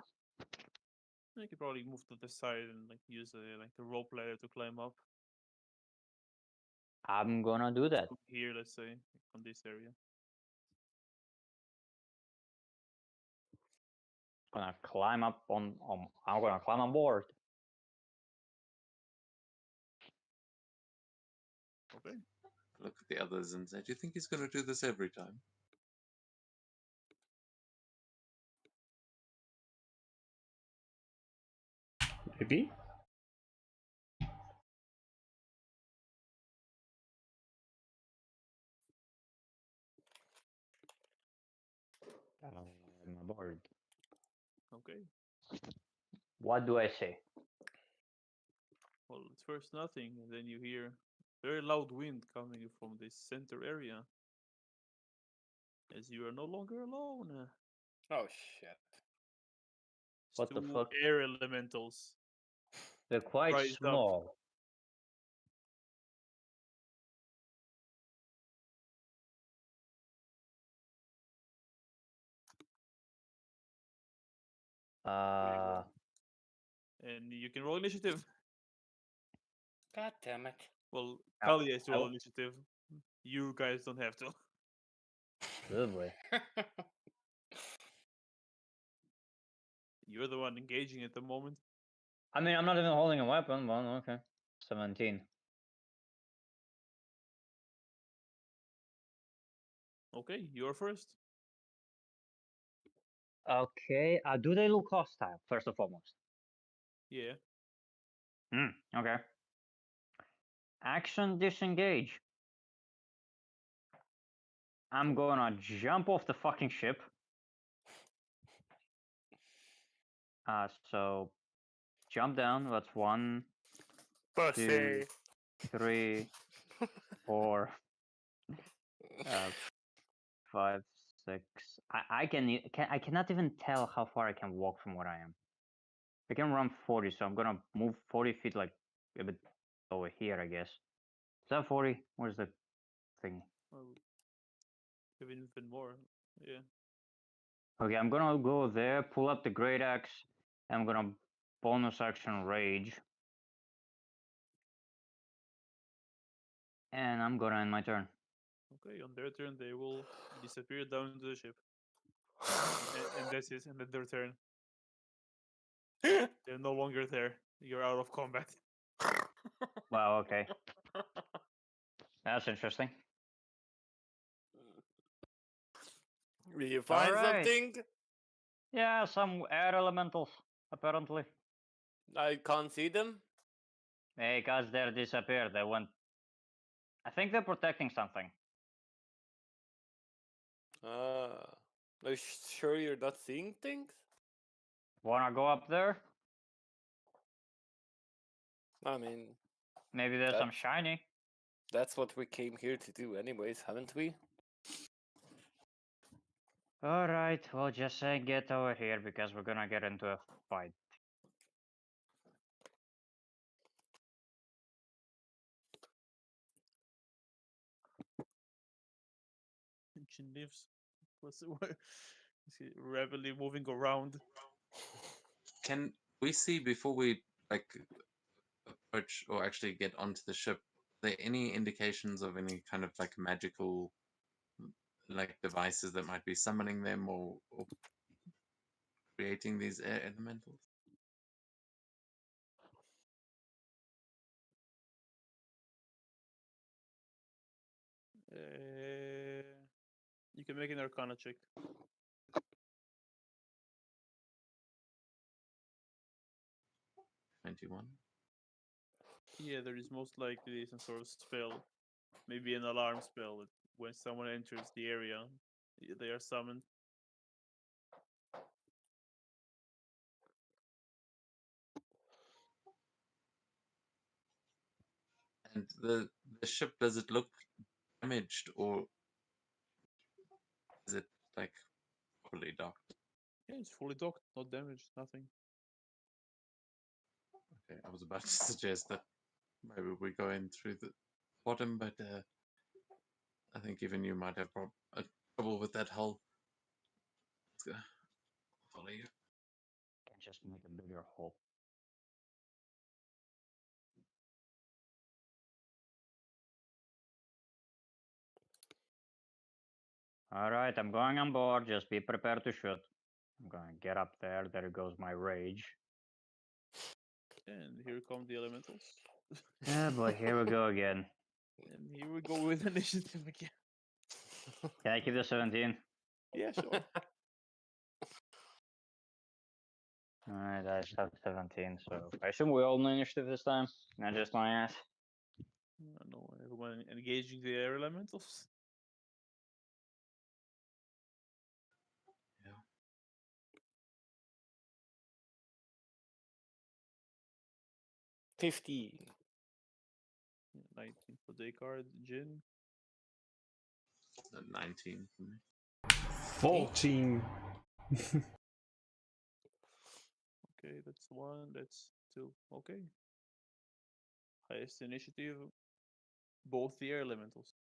You could probably move to the side and like use a rope ladder to climb up. I'm gonna do that. From here, let's say, from this area. Gonna climb up on. I'm gonna climb on board. Okay. Look at the others and say, do you think he's going to do this every time? Maybe? I'm aboard. Okay. What do I say? Well, at first nothing, and then you hear very loud wind coming from this center area. As you are no longer alone. Oh shit. What the Two fuck? air elementals. They're quite Rise up. small. And you can roll initiative. God damn it. Well, I- Kali has to I roll w- initiative. You guys don't have to. Good boy. You're the one engaging at the moment. I mean, I'm not even holding a weapon. Well, okay. 17. Okay, you're first. Okay. Do they look hostile, first and foremost? Yeah. Okay. Action disengage. I'm gonna jump off the fucking ship. So jump down. That's 1, 2, 3, 4, 5, 6. I I cannot even tell how far I can walk from where I am. I can run 40, so I'm gonna move 40 feet like a bit over here, I guess. Is that 40? Where's the thing? Well, even more. Yeah. Okay, I'm gonna go there, pull up the great axe, and I'm gonna bonus action rage. And I'm gonna end my turn. Okay, on their turn they will disappear down to the ship, and that's it. And then their turn. They're no longer there. You're out of combat. Wow, okay. That's interesting. Will you find Alright. something? Yeah, some air elementals, apparently. I can't see them. Hey, guys, they're disappeared. They went. I think they're protecting something. Are you sure you're not seeing things? Wanna go up there? I mean, Maybe there's some shiny. that's what we came here to do anyways, haven't we? Alright, well, just say get over here because we're gonna get into a fight. Ancient leaves. What's is he rapidly moving around? Can we see before we like approach or actually get onto the ship? Are there any indications of any kind of like magical like devices that might be summoning them or creating these air elementals? You can make an Arcana check. 21. Yeah, there is most likely some sort of spell, maybe an alarm spell. That when someone enters the area, they are summoned. And the ship, does it look damaged or is it like fully docked? Yeah, it's fully docked, not damaged, nothing. Okay, I was about to suggest that maybe we go in through the bottom, but I think even you might have trouble with that hull. Let's go. Follow you. Can just make a bigger hole. Alright, I'm going on board. Just be prepared to shoot. I'm gonna get up there. There goes my rage. And here come the elementals. Yeah, boy, here we go again. And here we go with initiative again. Can I keep the 17? Yeah, sure. Alright, I have 17, so I assume we all know initiative this time, not just my ass. I know everyone engaging the air elementals. Yeah. Yeah. 15. 19 for Descartes, Jin. 19 for me. 14. Okay, that's 1, that's 2. Okay. Highest initiative, both the air elementals.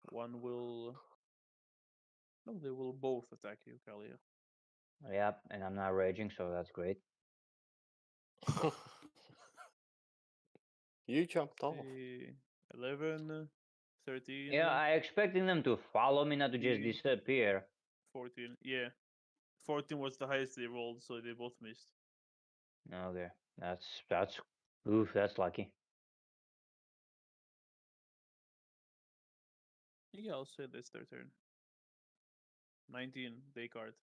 One will. No, they will both attack you, Kalia. Yep, and I'm not raging, so that's great. You jumped off. 11, 13, Yeah, I expecting them to follow me, not to just 15, disappear. 14. Yeah. 14 was the highest they rolled, so they both missed. Okay, that's oof, that's lucky. Yeah, I'll say that's their turn. 19, Descartes.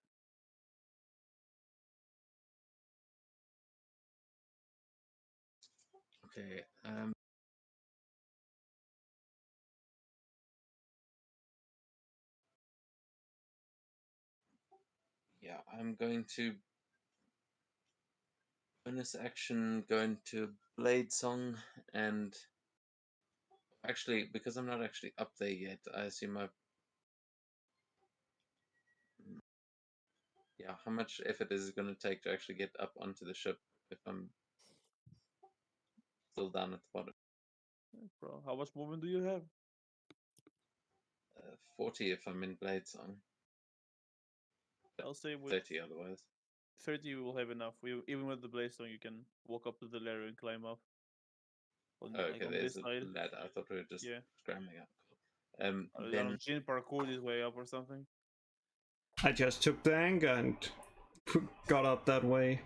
Okay. Yeah, I'm going to bonus action go into Blade Song and Actually, because I'm not actually up there yet, I assume I've. Yeah, how much effort is it going to take to actually get up onto the ship if I'm still down at the bottom? Bro, how much movement do you have? 40 if I'm in Blade Song, I'll say with 30 otherwise. 30 you will have enough. Even with the Blaze you can walk up to the ladder and climb up. On, Oh, like okay, on there's this a side. ladder. I thought we were just Yeah. scrambling up. I don't Then know, Jin parkour his way up or something. I just took the anchor and got up that way.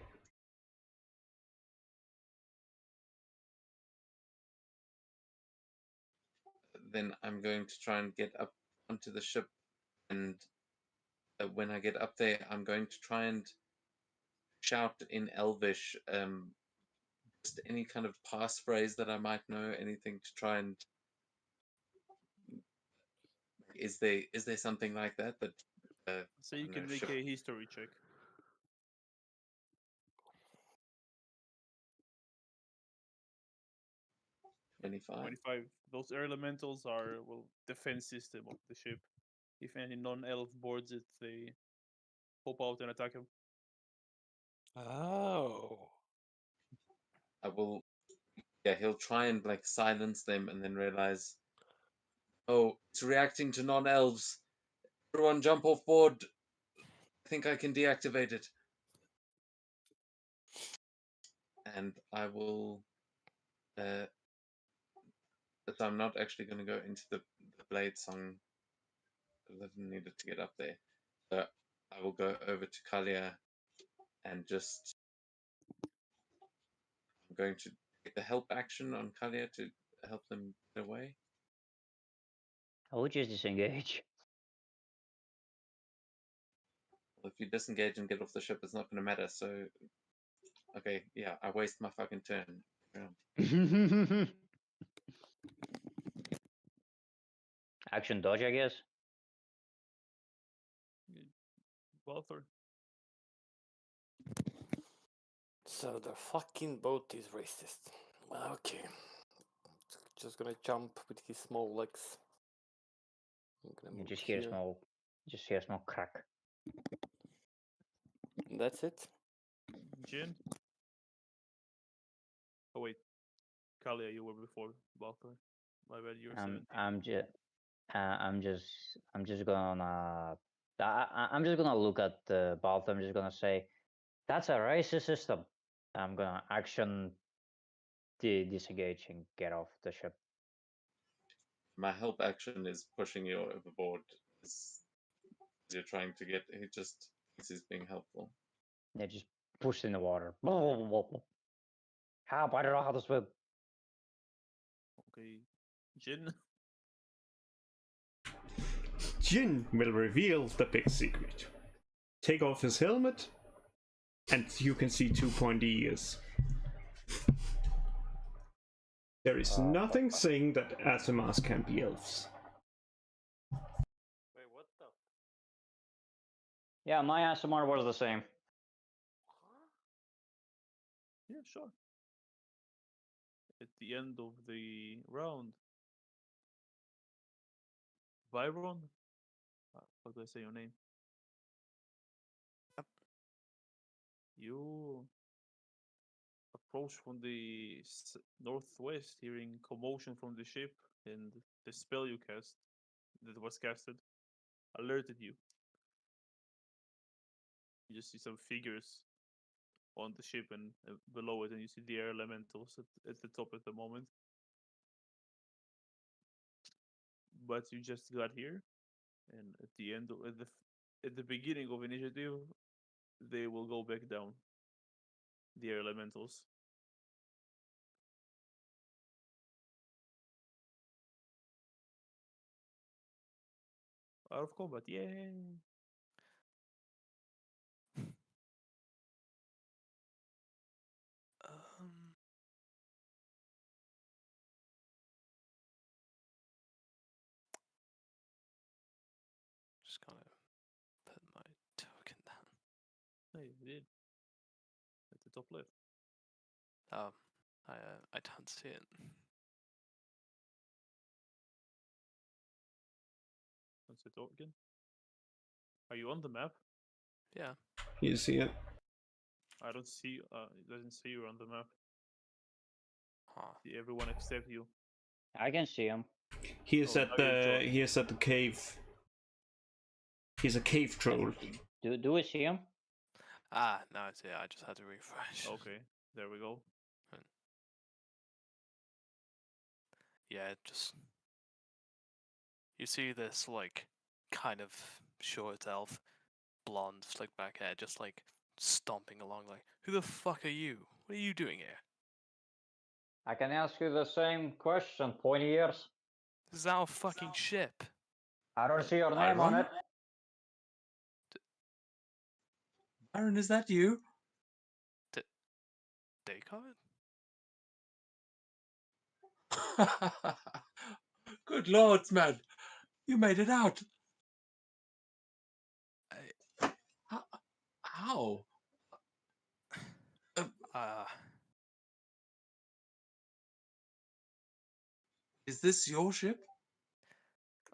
I'm going to try and get up onto the ship, and when I get up there, I'm going to try and shout in Elvish, just any kind of passphrase that I might know, anything to try and. Is there something like that So you I don't can know, make ship a history check. 25? 25. Those air elementals are, well, defense system of the ship. If any non-elf boards it, they pop out and attack him. Oh. I will. Yeah, he'll try and like silence them, and then realize, oh, it's reacting to non-elves. Everyone, jump off board. I think I can deactivate it. And I will. But I'm not actually going to go into the Blade Song because I didn't need it to get up there. So I will go over to Kalia and just. I'm going to take the help action on Kalia to help them get away. I would just disengage. Well, if you disengage and get off the ship, it's not going to matter. So, okay, yeah, I waste my fucking turn. Yeah. Action dodge, I guess. Balthor. So the fucking boat is racist. Okay. Just gonna jump with his small legs. I'm gonna You move just hear here. a small crack. That's it. Jin. Oh wait, Kalia, you were before Balthor. My bad, you were 17. I'm just gonna. I'm just gonna look at the Balth. I'm just gonna say, that's a racist system. I'm gonna action disengage and get off the ship. My help action is pushing you overboard. As you're trying to get. He just thinks he's being helpful. They just pushed in the water. Help! I don't know how to swim. Okay, Jin. Jin will reveal the big secret. Take off his helmet, and you can see 2 pointy ears. There is nothing saying that Asimas can be elves. Wait, what the? Yeah, my ASMR was the same. Yeah, sure. At the end of the round, Byron. How do I say your name? You approach from the northwest, hearing commotion from the ship, and the spell you cast, that was casted, alerted you. You just see some figures on the ship and below it, and you see the air elementals at the top at the moment. But you just got here, and at the end of at the beginning of initiative, they will go back down. The air elementals. Out of combat, yay! Just gonna put my token down. Hey, you did. At the top left. Oh, I don't see it. What's it again? Are you on the map? Yeah. You see it? I don't see. It doesn't say you're on the map. Huh. See everyone except you. I can see him. He is Oh, at now you're the joining. he is at the cave. He's a cave troll. Do we see him? Ah, no, it's yeah. I just had to refresh. Okay, there we go. Yeah, just you see this like kind of short elf, blonde, slick back hair, just like stomping along. Like, who the fuck are you? What are you doing here? I can ask you the same question, pointy ears. This is our fucking ship. I don't see your name on Byron? it. Byron, is that you? Descartes? Good lords, man. You made it out. How? Is this your ship?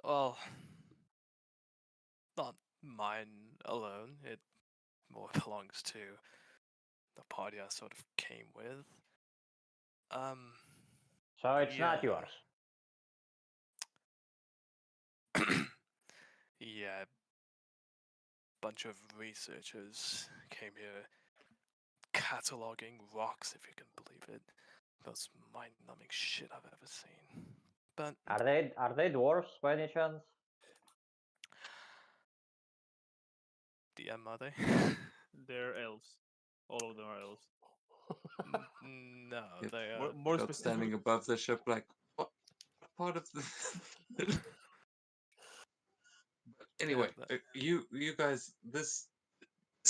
Well, not mine alone. It more belongs to the party I sort of came with. So it's not Yeah. yours. Yeah, bunch of researchers came here cataloging rocks, if you can believe it. Most mind-numbing shit I've ever seen. But Are they dwarves by any chance? DM, are they? They're elves. All of them are elves. No, Yep. they are. More God specific. standing above the ship, like, what part of the. But anyway, that- you guys, this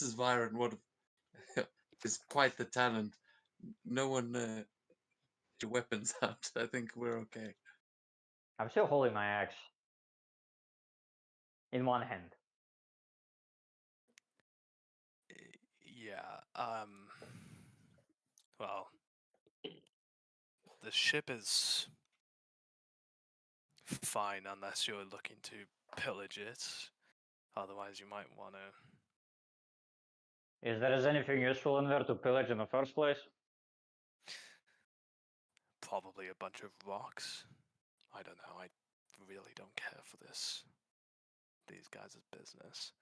is Viren. What is quite the talent. No one your weapons out. I think we're okay. I'm still holding my axe in one hand. Yeah, well, the ship is fine unless you're looking to pillage it. Otherwise, you might want to. Is there anything useful in there to pillage in the first place? Probably a bunch of rocks. I don't know. I really don't care for these guys' business.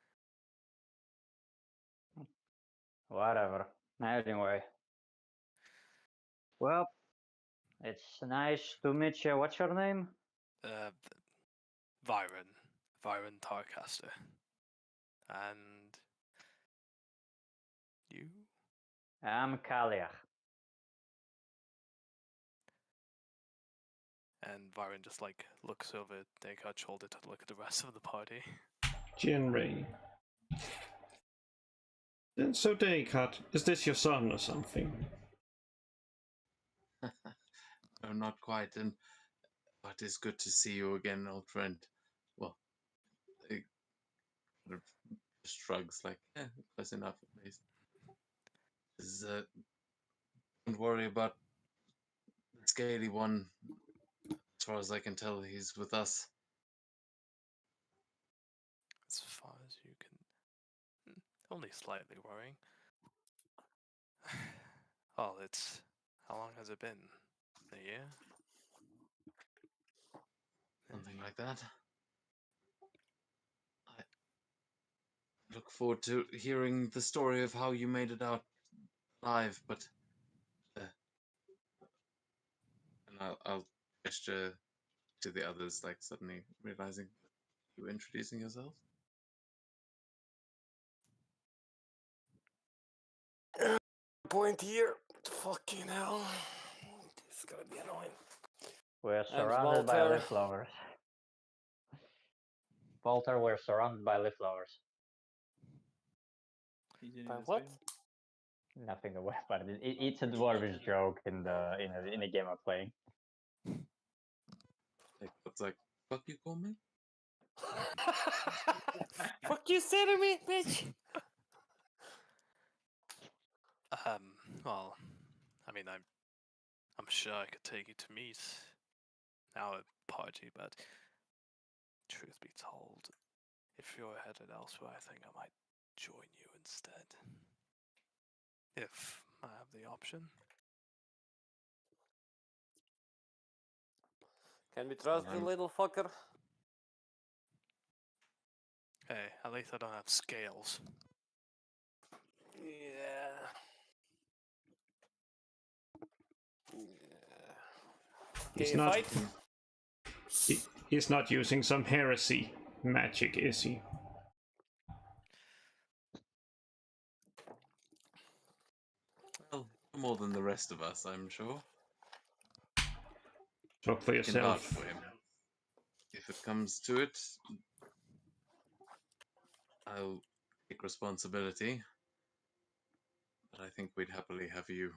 Whatever. Anyway. Well, it's nice to meet you. What's your name? Viren Tarcaster. And you? I'm Kaliach. And Viren just like looks over Descartes' shoulder to look at the rest of the party. Jinri. So Descartes, is this your son or something? No, not quite. And but it's good to see you again, old friend. Well, it sort of shrugs like, close enough at least. Don't worry about the scaly one. As far as I can tell, he's with us. As far as you can. Only slightly worrying. Well, it's. How long has it been? A year? Something like that. I look forward to hearing the story of how you made it out alive, but and I'll gesture to the others, like suddenly realizing you were introducing yourself. Point here. Fucking hell. This is gonna be annoying. We're I'm surrounded by Walter. leaf lovers. Walter, we're surrounded by leaf lovers. Easy to By say. what? Nothing away, but it's a dwarvish joke in a game I'm playing. Like, what's like, fuck you call me? Fuck you say to me, bitch. Well, I mean, I'm sure I could take you to meet our party, but truth be told, if you're headed elsewhere, I think I might join you instead. If I have the option. Can we trust you, I'm- little fucker? Hey, at least I don't have scales. Yeah. Yeah. He's Okay, not. fight. He's not using some heresy magic, is he? Well, more than the rest of us, I'm sure. Talk for I can vouch yourself. for him. If it comes to it, I'll take responsibility. But I think we'd happily have you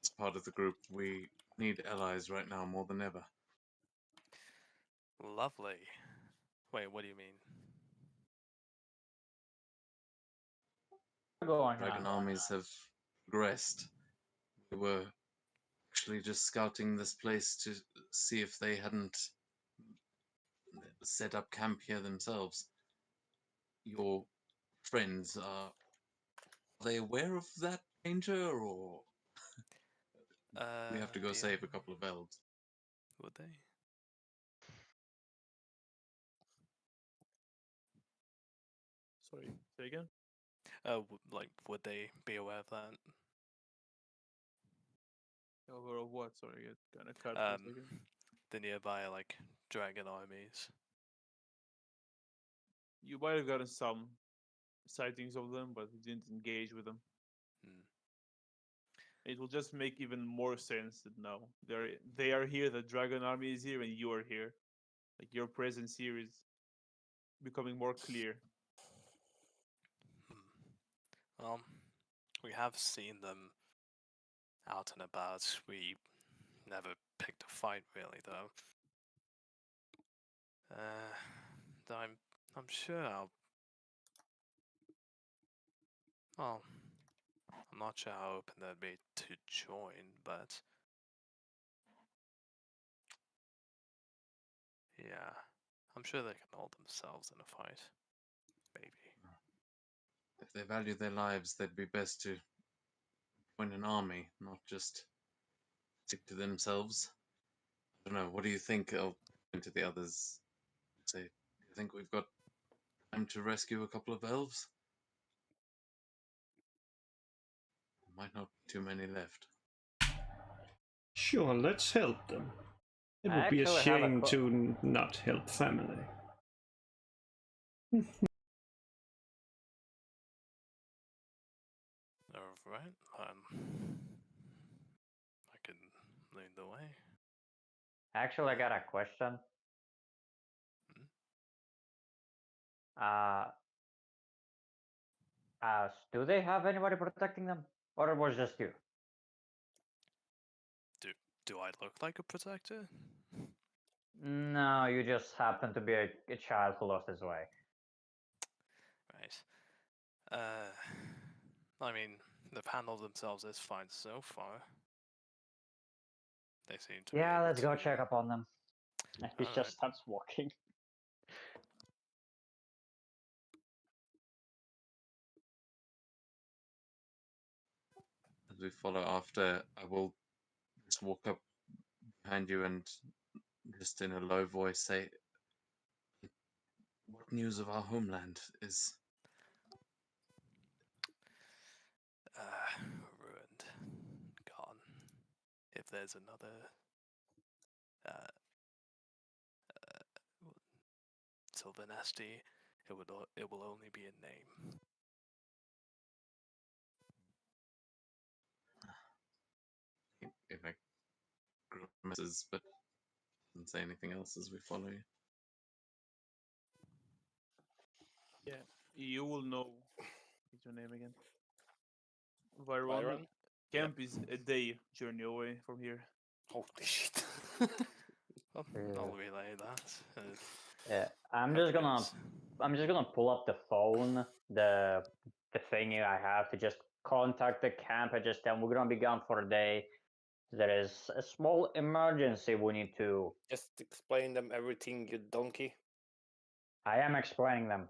as part of the group. We need allies right now more than ever. Lovely. Wait, what do you mean? Going Dragon on. armies have progressed. We were actually just scouting this place to see if they hadn't set up camp here themselves. Your friends are they aware of that danger, or we have to go do you- save a couple of elves? Would they? Sorry, say again? Like, would they be aware of that? Over of what? Sorry, I get kind of cut for a second. The nearby, like, dragon armies. You might have gotten some sightings of them, but you didn't engage with them. Hmm. It will just make even more sense that now they are here, the dragon army is here, and you are here. Like your presence here is becoming more clear. Well, we have seen them out and about. We never picked a fight, really, though. I'm sure I'll. Well, I'm not sure how open they'd be to join, but yeah, I'm sure they can hold themselves in a fight. Maybe. If they value their lives, they'd be best to join an army, not just stick to themselves. I don't know. What do you think? I'll turn to the others. Say, do you think we've got time to rescue a couple of elves? Might not be too many left. Sure, let's help them. It would be a actually have a shame to not help family. Alright, I can lead the way. Actually, I got a question. Do they have anybody protecting them, or it was just you? Do I look like a protector? No, you just happen to be a child who lost his way. Right. I mean, they've handled themselves as fine so far. They seem to be Yeah, able let's go to- check up on them. And he Alright. just starts walking. As we follow after, I will just walk up behind you and just in a low voice say, "What news of our homeland is?" Ruined. Gone. If there's another Sylvanesti, it will only be a name. If I grimaces, but doesn't say anything else as we follow you. Yeah, you will know. What's your name again? Vyron. Byron? Camp is a day journey away from here. Holy shit. Well, Yeah. I'll relay that. Yeah, I'm Hope just you gonna guys- pull up the phone, the thingy I have to just contact the camp and just tell them we're gonna be gone for a day. There is a small emergency we need to. Just explain them everything, you donkey. I am explaining them.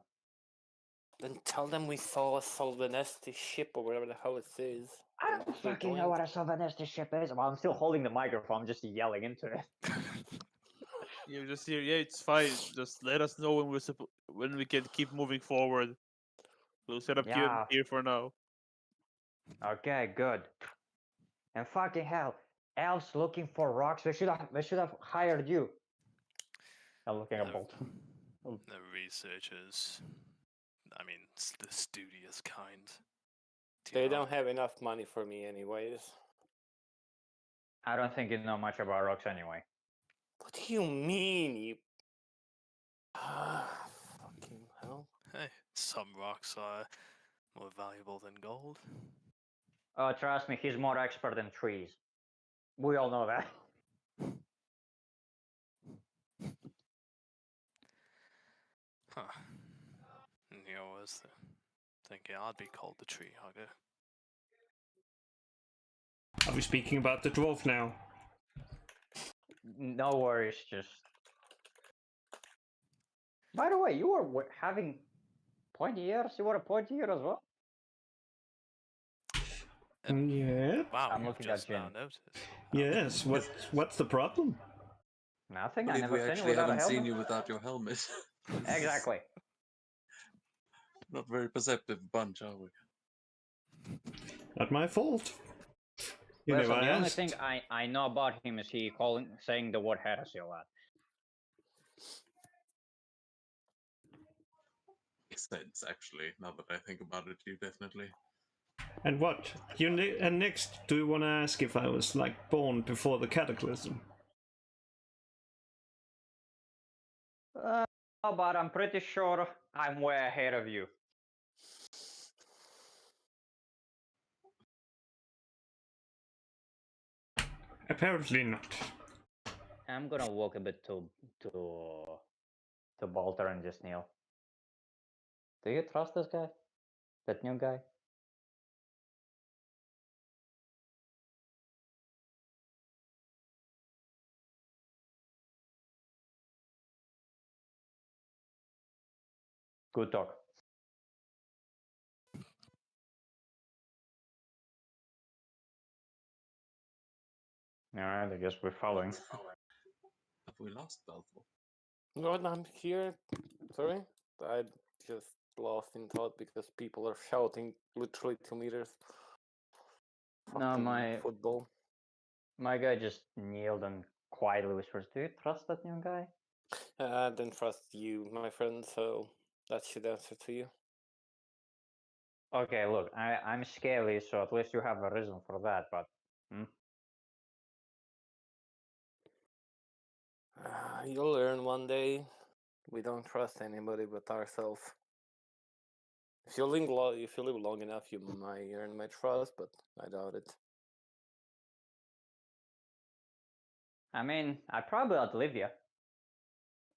Then tell them we saw a Solvanesti ship or whatever the hell it is. I and don't we fucking know joined. what a Sylvanester ship is. Well, I'm still holding the microphone, I'm just yelling into it. You just hear, yeah, it's fine. Just let us know when we can keep moving forward. We'll set up Yeah. here for now. Okay, good. And fucking hell, elves looking for rocks. They should have hired you. I'm looking at The- Bolt. The researchers, I mean, the studious kind. Do you They know? don't have enough money for me anyways. I don't think you know much about rocks anyway. What do you mean, you... fucking hell. Hey, some rocks are more valuable than gold. Oh, trust me, he's more expert than trees. We all know that. Huh. And you always thinking I'd be called the tree hugger. Are we speaking about the dwarf now? No worries, just. By the way, you were having pointy ears. You were a pointy ear as well. Yeah. Wow, I'm you've looking at just now Jin. noticed. Yes. What's the problem? Nothing. I I believe we never seen you actually without a haven't seen helmet. you without your helmet. Exactly. Not very perceptive bunch, are we? Not my fault. You Listen, never the only asked. thing I know about him is he saying the word heresy a lot. Makes sense, actually. Now that I think about it, you definitely. And what? And next, do you want to ask if I was like born before the cataclysm? But I'm pretty sure I'm way ahead of you. Apparently not. I'm gonna walk a bit to Bolter and just kneel. Do you trust this guy? That new guy? Good talk. Alright, I guess we're following. Have we lost Balfour? No, I'm here. Sorry? I just lost in thought because people are shouting literally 2 meters. No, Fucking football. my guy just kneeled and quietly whispers, "Do you trust that new guy?" I don't trust you, my friend, so that should answer to you. Okay, look, I'm scaly, so at least you have a reason for that, but You'll learn one day. We don't trust anybody but ourselves. If you live long enough, you might earn my trust, but I doubt it. I mean, I probably outlive you.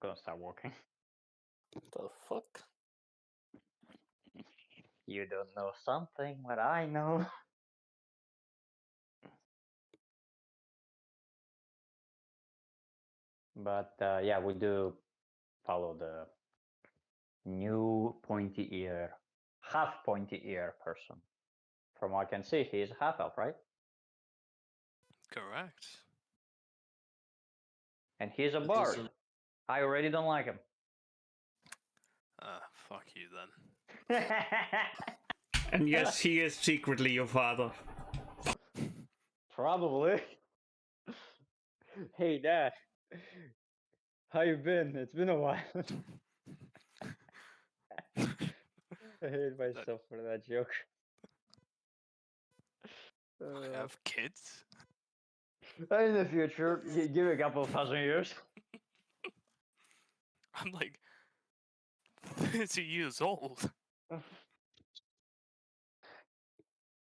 Gonna start walking. The fuck? You don't know something, what I know. But yeah, we do follow the new pointy ear, half pointy ear person. From what I can see, he is half elf, right? Correct. And he's a That bard. doesn't- I already don't like him. Fuck you then. And yes, he is secretly your father. Probably. Hey, Dad. How you been? It's been a while. I hate myself for that joke. I have kids. In the future, give it a couple of 1,000 years. I'm like 30 years old.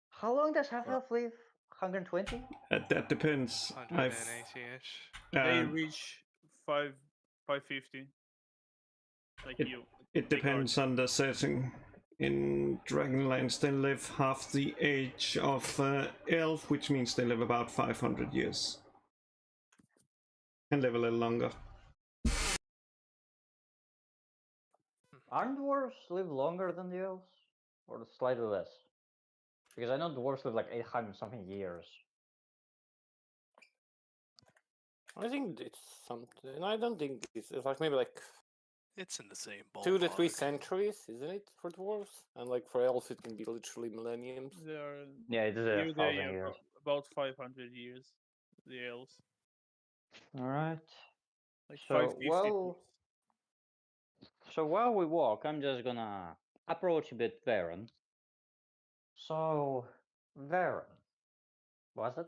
How long does half elf live? 120? That depends. 180-ish. They Um, reach 550. Like It- you. It depends on the setting. In Dragonlance, they live half the age of elf, which means they live about 500 years. And live a little longer. Aren't dwarves live longer than the elves? Or slightly less? Because I know dwarves live like 800 something years. I think it's something. I don't think it's like maybe like It's in the same 2 to 3 ballpark. centuries, isn't it, for dwarves? And like for elves, it can be literally millenniums. They are Yeah, it is near 1,000 the years. about 500 years. The elves, Alright. like So, 550. well, so while we walk, I'm just gonna approach a bit Varen. So, Varen, was it?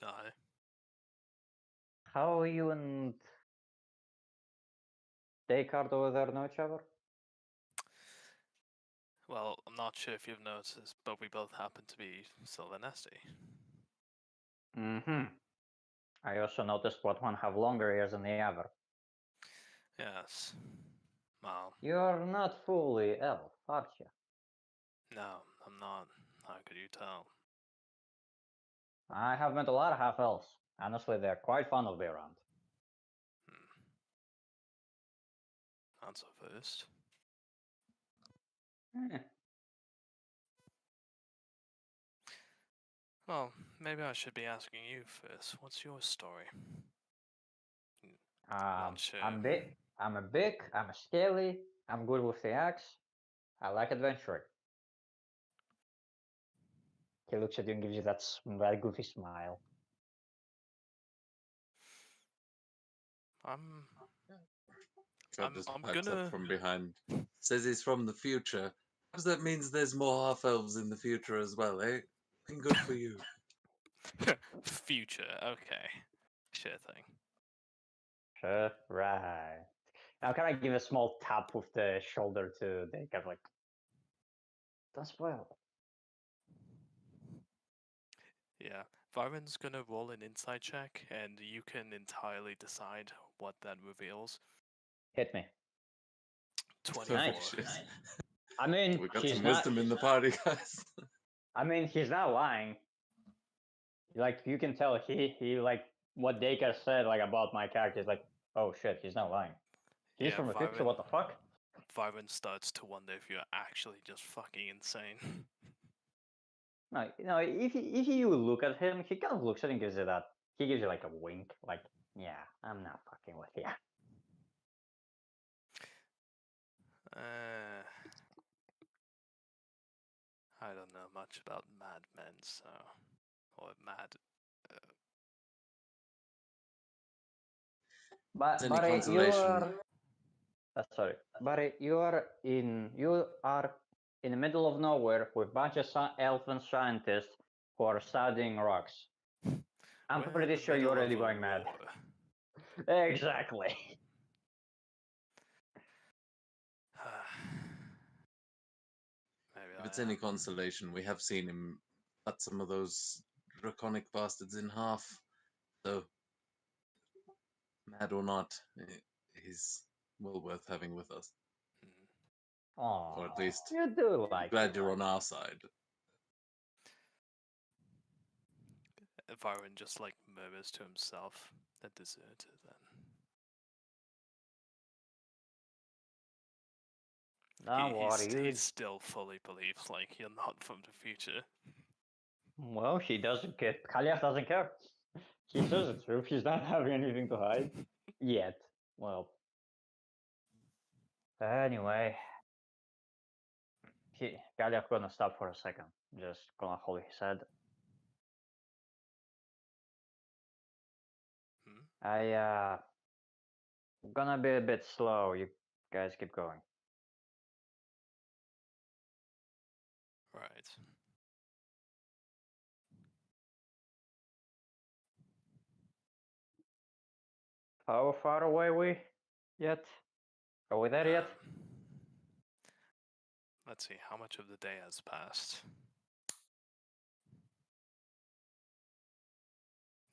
Aye. How you and Descartes over there know each other? Well, I'm not sure if you've noticed, but we both happen to be Sylvanesti. Mm-hmm. I also noticed what one have longer ears than the other. Yes. Well, You're not fully elf, aren't you? no, I'm not. How could you tell? I have met a lot of half elves. Honestly, they're quite fun of being around. That's a first. Eh. Well, maybe I should be asking you first. What's your story? Not sure. I'm big. I'm a scaly. I'm good with the axe. I like adventuring. He looks at you and gives you that goofy smile. I'm Trub just I'm pipes gonna- up from behind. Says he's from the future. Perhaps that means there's more half elves in the future as well, eh? And good for you. future. Okay, sure thing. Sure, right. Now can I give a small tap with the shoulder to the kind of like that's well. Yeah, Varen's gonna roll an insight check, and you can entirely decide what that reveals. Hit me. 24. Nice. Shit. I mean, We got he's some not. wisdom in the party, guys. I mean, he's not lying. Like you can tell, he like what Dacre said like about my character is like, oh shit, he's not lying. He's Yeah, from the future. What the fuck? Varen starts to wonder if you're actually just fucking insane. No, if you look at him, he kind of looks at you and gives you that. He gives you like a wink, like, yeah, I'm not fucking with you. I don't know much about madmen, so or mad. But Any Barry, you consolation? are. Sorry, Barry, you are in the middle of nowhere with a bunch of elven scientists who are studying rocks. I'm We're in pretty the sure you're middle already of a going mad. war. Exactly. Maybe If I it's any am. consolation, we have seen him cut some of those draconic bastards in half. So, mad or not, he's well worth having with us. Oh, Or at least, you do like glad it. you're on our side. Varen just like murmurs to himself, a deserter then. Don't worry, He still fully believes like you're not from the future. Well, he doesn't care. Kaliach doesn't care. He says the truth. He's not having anything to hide yet. Well, anyway, Kaliach gonna stop for a second. Just gonna hold his head. Gonna be a bit slow. You guys keep going. Right. How far away we yet? Are we there yet? Let's see, how much of the day has passed?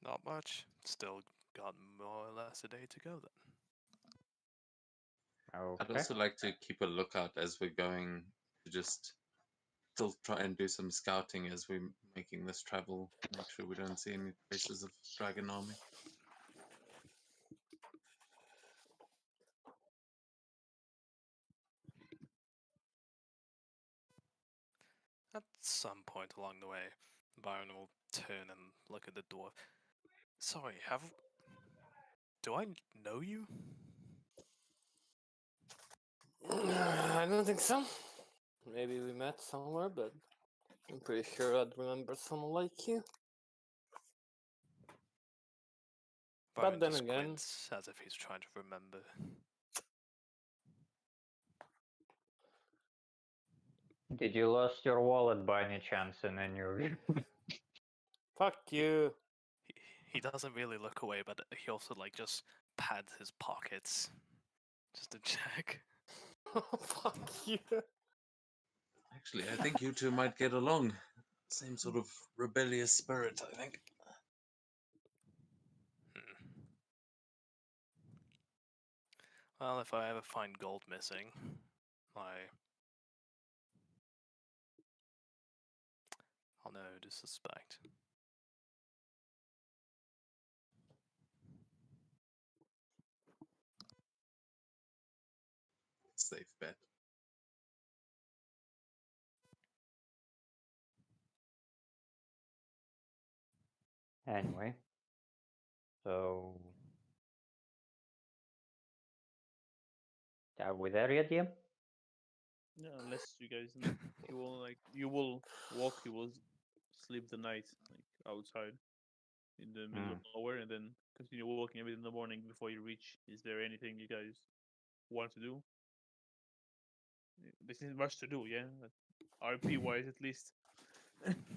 Not much. Still got more or less a day to go then. Okay. I'd also like to keep a lookout as we're going to just still try and do some scouting as we're making this travel. Make sure we don't see any traces of dragon army. At some point along the way, Byron will turn and look at the dwarf. Sorry, do I know you? I don't think so. Maybe we met somewhere, but I'm pretty sure I'd remember someone like you. Byron then just again- squints as if he's trying to remember. Did you lost your wallet by any chance and then you Fuck you. He doesn't really look away, but he also like just pads his pockets just to check. Fuck you. Actually, I think you two might get along. Same sort of rebellious spirit, I think. Hmm. Well, if I ever find gold missing, I'll know who to suspect. Safe bet. Anyway. So are we there yet, Jim? Yeah, unless you guys you will walk, you will sleep the night outside in the middle of nowhere, and then continue walking a bit in the morning before you reach. Is there anything you guys want to do? This isn't much to do, yeah. RP wise, at least.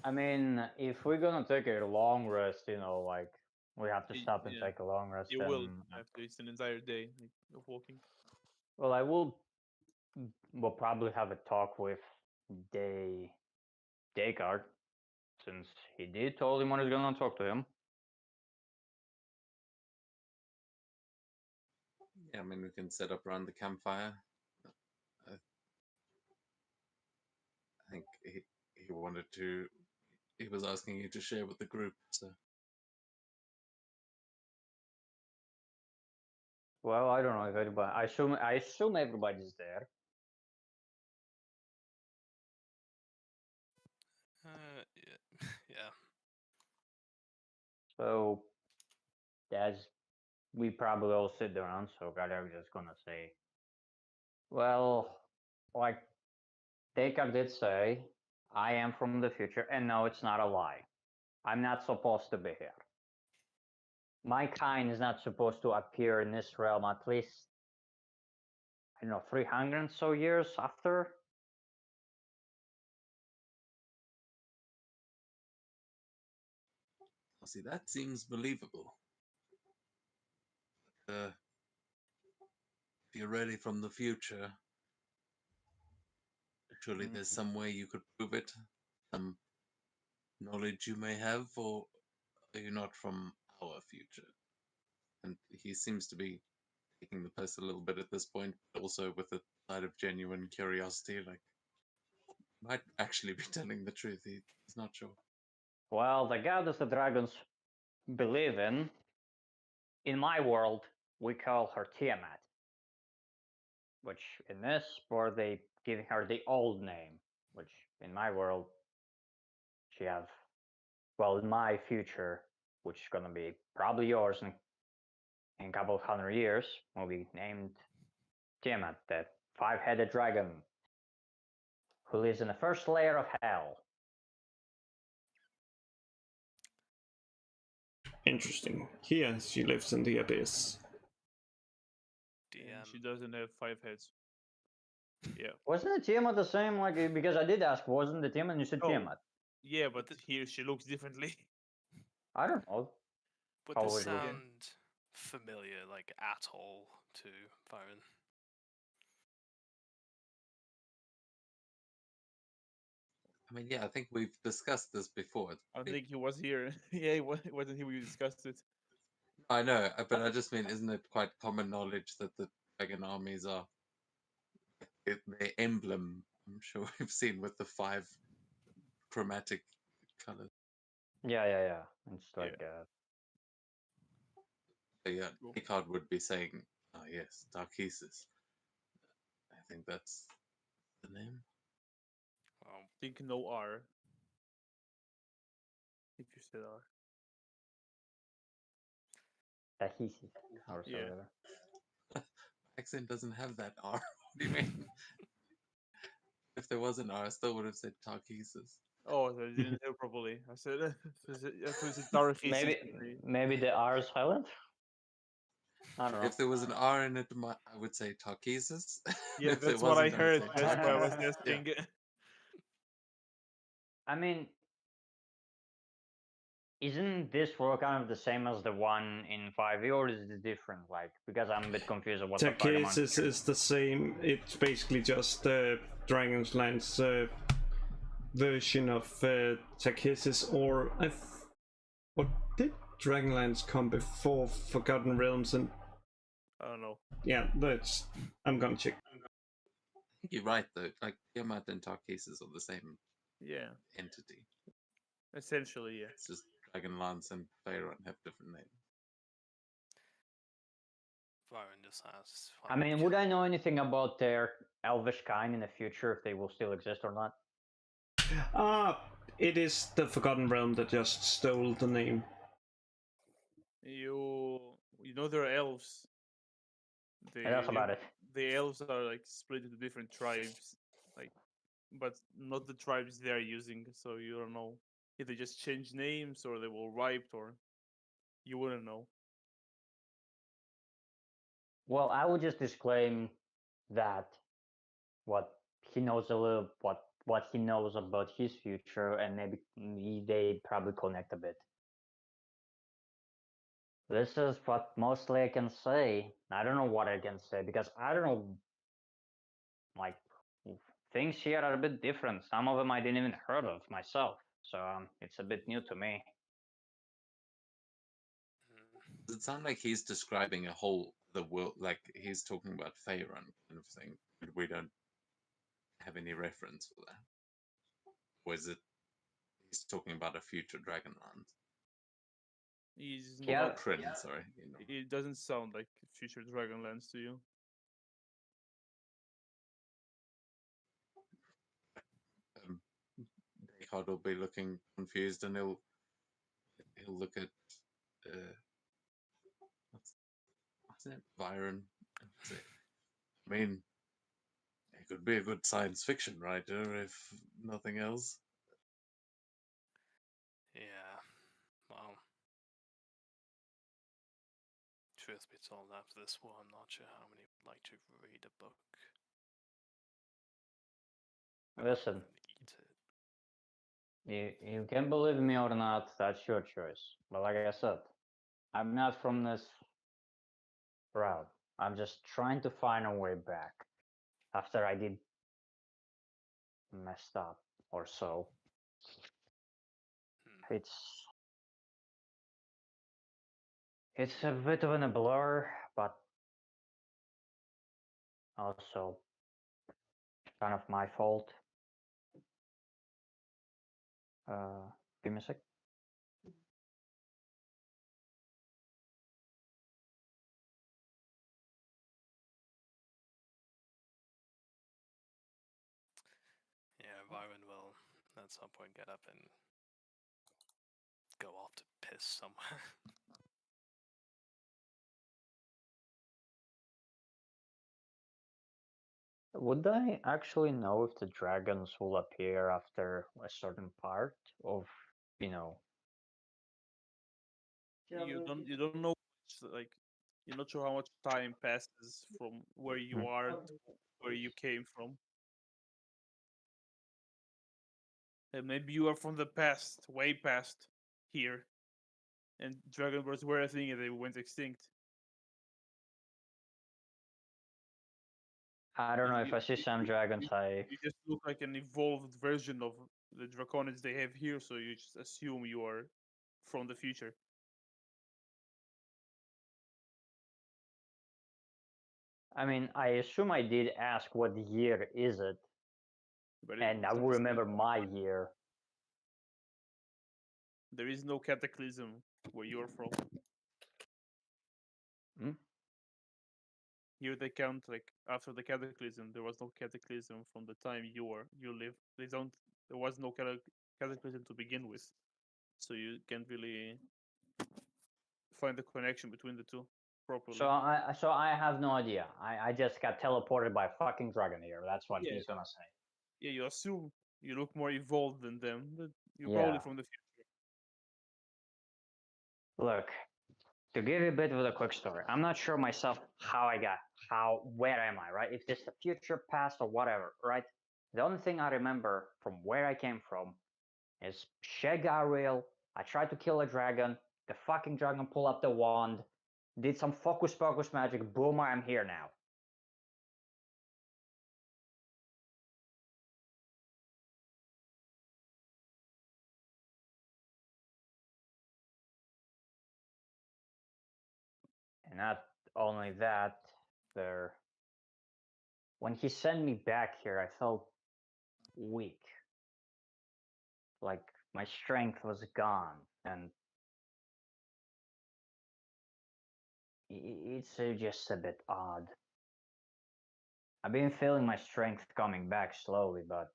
I mean, if we're gonna take a long rest, like we have to stop and Yeah, take a long rest. you will then, have to. It's an entire day of walking. Well, we'll probably have a talk with Descartes, since he did told him when he's gonna talk to him. Yeah, I mean, we can set up around the campfire. I think he wanted to. He was asking you to share with the group, so. Well, I don't know if anybody. I assume everybody's there. Yeah. Yeah. So, as we probably all sit around, so Gabriel's just gonna say, well, like Descartes did say, I am from the future, and no, it's not a lie. I'm not supposed to be here. My kind is not supposed to appear in this realm at least, I don't know, 300 so years after. See, that seems believable. If you're really from the future, surely there's some way you could prove it. Some knowledge you may have, or are you not from our future? And he seems to be taking the piss a little bit at this point, but also with a side of genuine curiosity, like might actually be telling the truth. He's not sure. Well, the goddess the dragons believe in my world, we call her Tiamat. Which in this, or they giving her the old name, which in my world, she have, well, in my future, which is gonna be probably yours in a couple of 100 years, will be named Tiamat, that five-headed dragon who lives in the first layer of hell. Interesting. Here she lives in the abyss. And she DM. doesn't have 5 heads. Yeah. Wasn't the Tiamat the same? Like, because I did ask, wasn't the Tiamat? You said Oh. Tiamat. Yeah, but here she looks differently. I don't know. Would How this would you- sound familiar, like at all, to Byron? I mean, yeah, I think we've discussed this before. I think he was here. Yeah, it wasn't he? We discussed it. I know, but I just mean, isn't it quite common knowledge that the dragon armies are their emblem? I'm sure we've seen with the 5 chromatic colors. Yeah. It's like, So yeah, Cool. Picard would be saying, "Oh yes, Darkesis." I think that's the name. Think no R. If you said R. Tahisi or Yeah. whatever. Accent doesn't have that R. What do you mean? If there was an R, I still would have said Tarkesis. Oh, I didn't hear properly. I said I thought you said Tarhesis. Maybe the R is silent. I don't know. If there was an R in it, I would say Tarkesis. Yeah, If there that's what I wasn't, would heard. say That's why I was Tarkesis. Yeah. asking. I mean, isn't this world kind of the same as the one in 5e, or is it different? Like, because I'm a bit confused of what the fuck I'm on. Takesis is the same. It's basically just Dragon's Lance version of Takesis, or what did Dragonlance come before Forgotten Realms? And I don't know. yeah, I'm gonna check. I think you're right though. Like Tiamat and Tarkesis are the same Yeah, entity. essentially, yeah. It's just Dragonlance and Faerun have different names. Byron just asks. I mean, would I know anything about their elvish kind in the future, if they will still exist or not? It is the Forgotten Realm that just stole the name. You know they're elves. And that's about it. The elves are like split into different tribes, like, but not the tribes they are using. So you don't know if they just change names or they were wiped, or you wouldn't know. Well, I would just disclaim that what he knows a little, what he knows about his future, and maybe they probably connect a bit. This is what mostly I can say. I don't know what I can say because I don't know. Like, things here are a bit different. Some of them I didn't even heard of myself, so it's a bit new to me. Does it sound like he's describing a whole the world, like he's talking about Faerun kind of thing, but we don't have any reference for that? Or is it he's talking about a future Dragonland? He's Yeah. not. Kryn, sorry. You know. It doesn't sound like future Dragonlance to you. Descartes will be looking confused, and he'll look at what's it, Byron. I mean, it could be a good science fiction writer if nothing else. Yeah. Well, truth be told, after this war, I'm not sure how many would like to read a book. Listen, Eat it. you can believe me or not, that's your choice. But like I said, I'm not from this route. I'm just trying to find a way back after I did messed up or so. It's a bit of a blur, but also kind of my fault. Give me a sec. Yeah, Byron will at some point get up and go off to piss somewhere. Would I actually know if the dragons will appear after a certain part of, you know? You don't know, like, you're not sure how much time passes from where you are to where you came from. And maybe you are from the past, way past here, and Dragonborns were a thing and they went extinct. I don't know if I see some dragons. You just look like an evolved version of the Draconids they have here, so you just assume you are from the future. I mean, I assume I did ask what year is it, But and I it's not will the same. remember my year. There is no cataclysm where you're from. Hmm? here they count like after the cataclysm. There was no cataclysm from the time you lived. They don't. There was no cataclysm to begin with, so you can't really find the connection between the two properly. So I have no idea. I just got teleported by a fucking dragon here. That's what Yeah. he's gonna say. Yeah, you assume you look more evolved than them, but you're Yeah. probably from the future. Look, to give you a bit of a quick story, I'm not sure myself where am I, right? If this the future, past, or whatever, right? The only thing I remember from where I came from is shit got real. I tried to kill a dragon. The fucking dragon pulled up the wand, did some focus pocus magic. Boom! I'm here now. And not only that, there. When he sent me back here, I felt weak. Like my strength was gone, and it's just a bit odd. I've been feeling my strength coming back slowly, but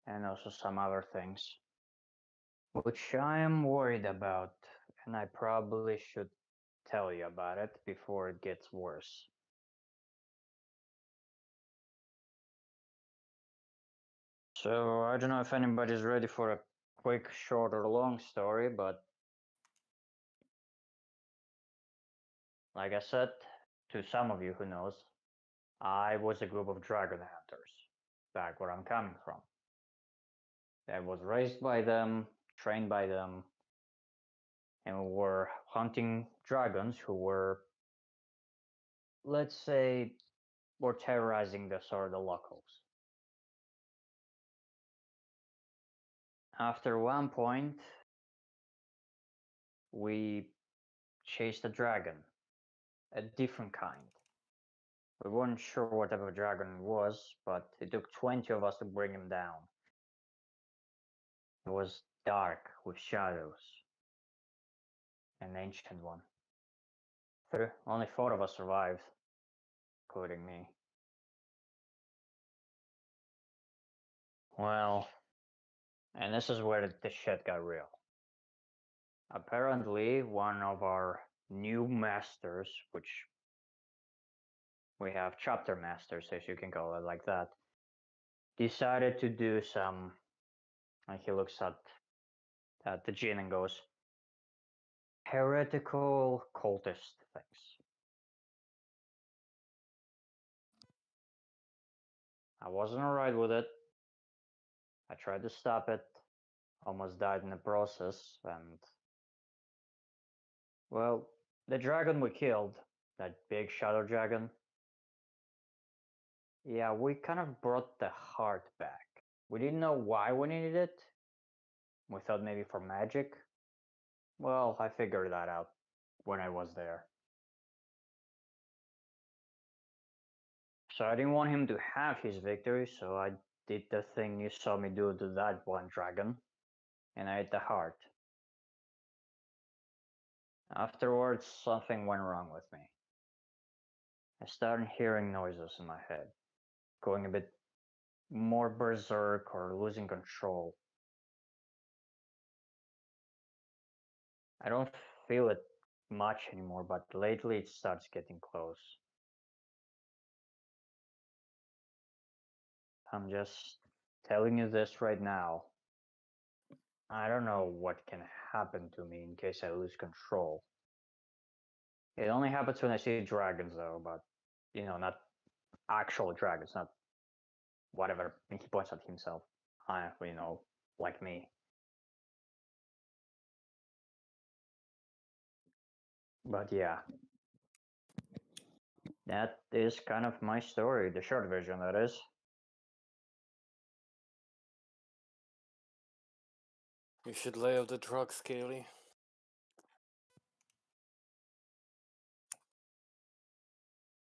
and also some other things, which I am worried about, and I probably should tell you about it before it gets worse. So I don't know if anybody's ready for a quick, short, or long story, but like I said, to some of you who knows, I was a group of dragon hunters back where I'm coming from. I was raised by them, trained by them, and we were hunting dragons who were, let's say, were terrorizing the sort of the locals. After one point, we chased a dragon, a different kind. We weren't sure what type of dragon it was, but it took 20 of us to bring him down. It was dark with shadows. An ancient one. Only 4 of us survived, including me. Well, and this is where the shit got real. Apparently, one of our new masters, which we have chapter masters, as you can call it like that, decided to do some, and he looks at the Jinn and goes, heretical cultist things. I wasn't alright with it. I tried to stop it, almost died in the process, and well, the dragon we killed, that big shadow dragon, yeah, we kind of brought the heart back. We didn't know why we needed it. We thought maybe for magic. Well, I figured that out when I was there. So I didn't want him to have his victory, so I did the thing you saw me do to that one dragon, and I ate the heart. Afterwards, something went wrong with me. I started hearing noises in my head, going a bit more berserk or losing control. I don't feel it much anymore, but lately it starts getting close. I'm just telling you this right now. I don't know what can happen to me in case I lose control. It only happens when I see dragons, though, but, you know, not actual dragons, not whatever. He points at himself, you know, like me. But yeah, that is kind of my story, the short version, that is. You should lay off the drugs, Kaylee.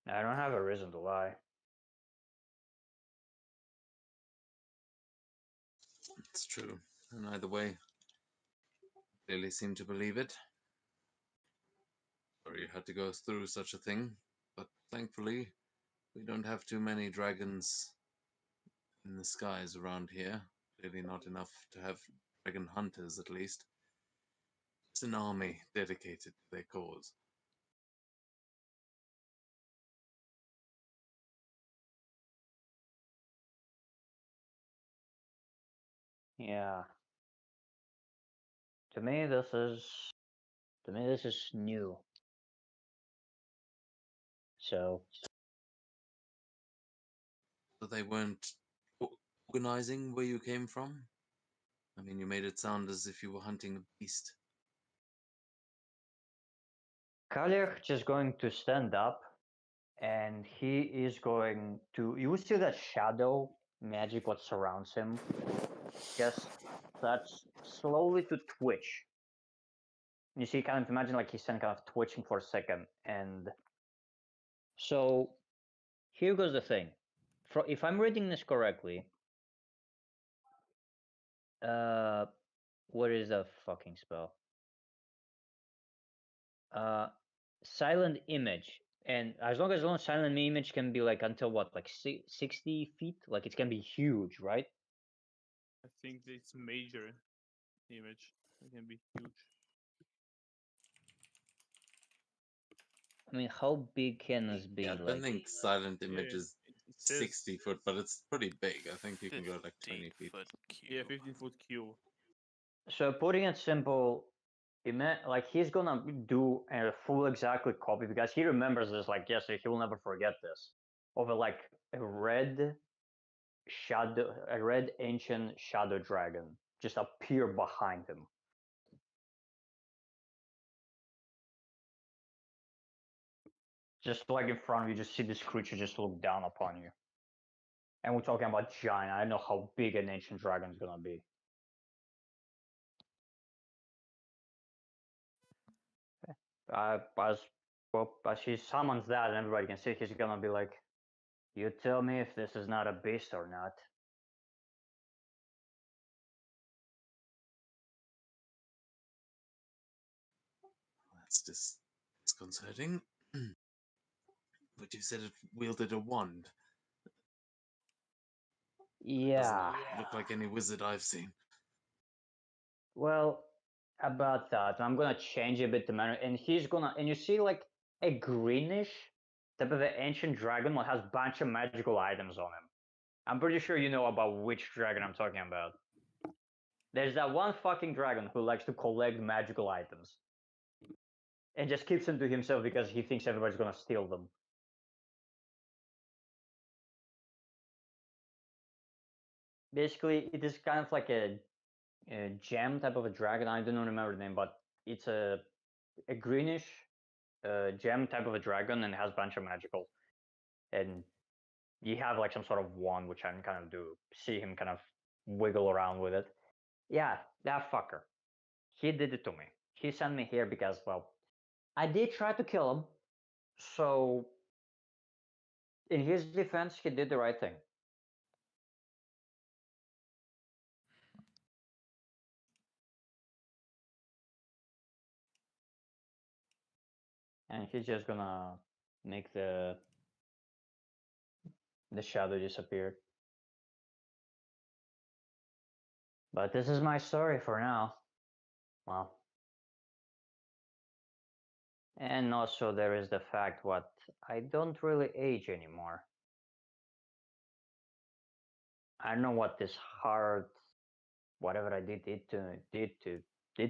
I don't have a reason to lie. It's true. And either way, clearly seem to believe it. Sorry you had to go through such a thing, but thankfully we don't have too many dragons in the skies around here. Clearly not enough to have dragon hunters, at least. It's an army dedicated to their cause. Yeah. To me, this is new. So So they weren't organizing where you came from? I mean, you made it sound as if you were hunting a beast. Kalich just going to stand up, and he is going to. You see that shadow magic what surrounds him, just starts slowly to twitch. You see, kind of imagine like he's kind of twitching for a second, and so here goes the thing. If I'm reading this correctly, what is the fucking spell? Silent image, and as long as silent image can be like until what, like 60 feet, like it can be huge, right? I think it's major image. It can be huge. I mean, how big can this be? Yeah, I like, don't think silent image Yeah, is it says 60 foot, but it's pretty big. I think you can go like 20 feet. 15-foot cube. yeah, 15-foot cube. so putting it simple, like he's gonna do a full exactly copy because he remembers this. Like, yes, he will never forget this. Of like a red ancient shadow dragon just appear behind him. Just like in front of you, just see this creature just look down upon you. And we're talking about giant. I don't know how big an ancient dragon is gonna be. As he summons that, and everybody can see, he's gonna be like, "You tell me if this is not a beast or not." That's disconcerting. But you said it wielded a wand. Yeah. Doesn't look like any wizard I've seen. Well, about that, I'm gonna change a bit the manner, and you see like a greenish type of an ancient dragon that has a bunch of magical items on him. I'm pretty sure you know about which dragon I'm talking about. There's that one fucking dragon who likes to collect magical items and just keeps them to himself because he thinks everybody's gonna steal them. Basically, it is kind of like a gem type of a dragon. I don't remember the name, but it's a greenish gem type of a dragon and has a bunch of magical. And you have like some sort of wand, which I can kind of do. See him kind of wiggle around with it. Yeah, that fucker. He did it to me. He sent me here because, well, I did try to kill him. So, in his defense, he did the right thing. And he's just gonna make the shadow disappear. But this is my story for now. Well, and also there is the fact what I don't really age anymore. I don't know what this hard, whatever I did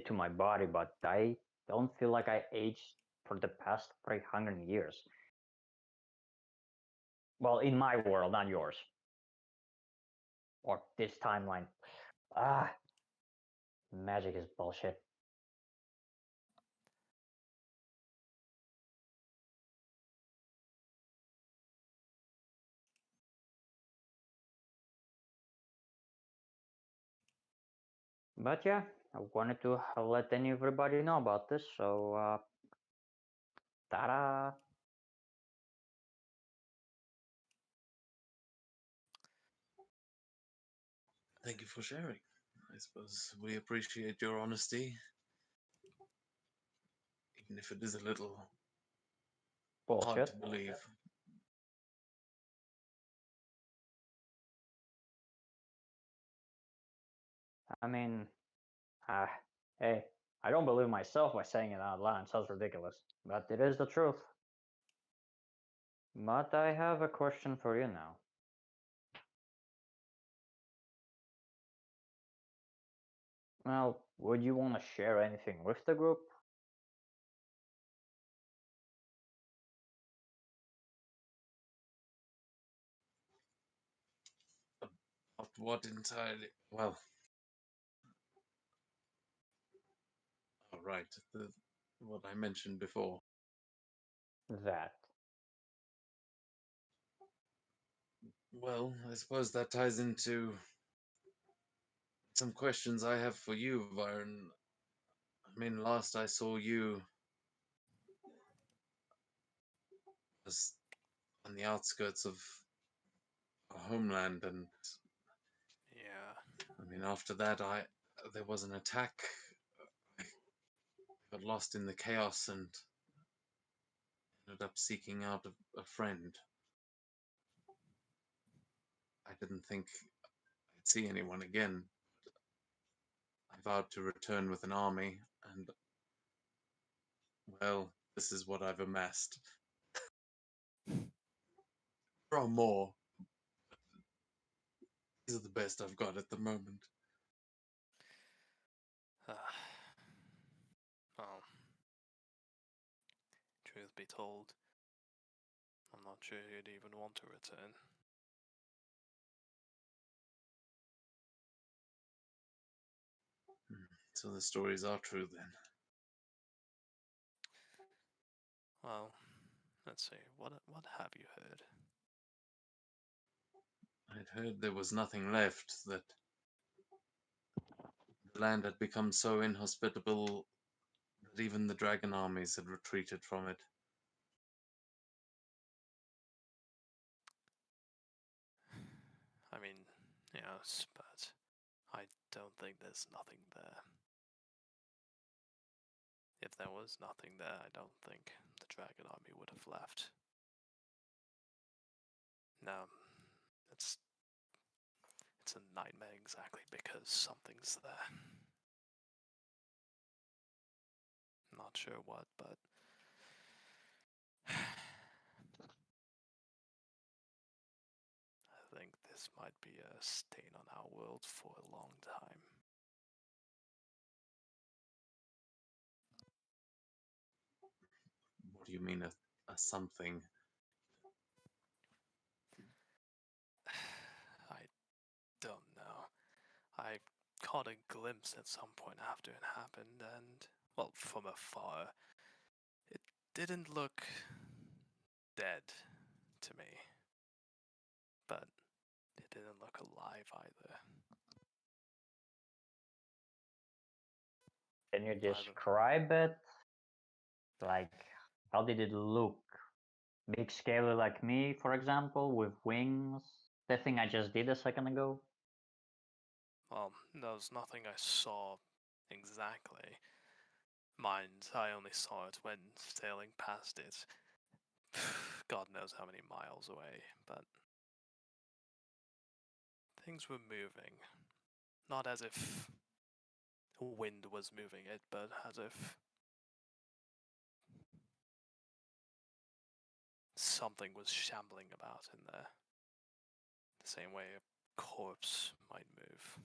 to my body, but I don't feel like I aged for the past 300 years. Well, in my world, not yours. Or this timeline. Magic is bullshit. But yeah, I wanted to let everybody know about this, so ta-da! Thank you for sharing. I suppose we appreciate your honesty. even if it is a little hard Bullshit. to believe. I mean, uh, hey, I don't believe myself by saying it out loud. It sounds ridiculous, but it is the truth. But I have a question for you now. Well, would you want to share anything with the group? Of what entirely? Well, all right. What I mentioned before. That. Well, I suppose that ties into some questions I have for you, Byron. I mean, last I saw you was on the outskirts of our homeland, and Yeah. I mean, after that, there was an attack. I got lost in the chaos and ended up seeking out a friend. I didn't think I'd see anyone again. I vowed to return with an army, and well, this is what I've amassed. There are more. These are the best I've got at the moment. Well, truth be told, I'm not sure you'd even want to return. So the stories are true then. Well, let's see. What have you heard? I'd heard there was nothing left, that the land had become so inhospitable that even the dragon armies had retreated from it. I mean, yes, but I don't think there's nothing there. If there was nothing there, I don't think the dragon army would have left. No, it's a nightmare exactly because something's there. Not sure what, but I think this might be a stain on our world for a long time. What do you mean, a something? I don't know. I caught a glimpse at some point after it happened, and, well, from afar, it didn't look dead to me. But it didn't look alive either. Can you describe it? Like, how did it look? Big scaly like me, for example, with wings? The thing I just did a second ago? Well, there was nothing I saw exactly. Mind, I only saw it when sailing past it. God knows how many miles away, but things were moving. Not as if wind was moving it, but as if something was shambling about in there. The same way a corpse might move.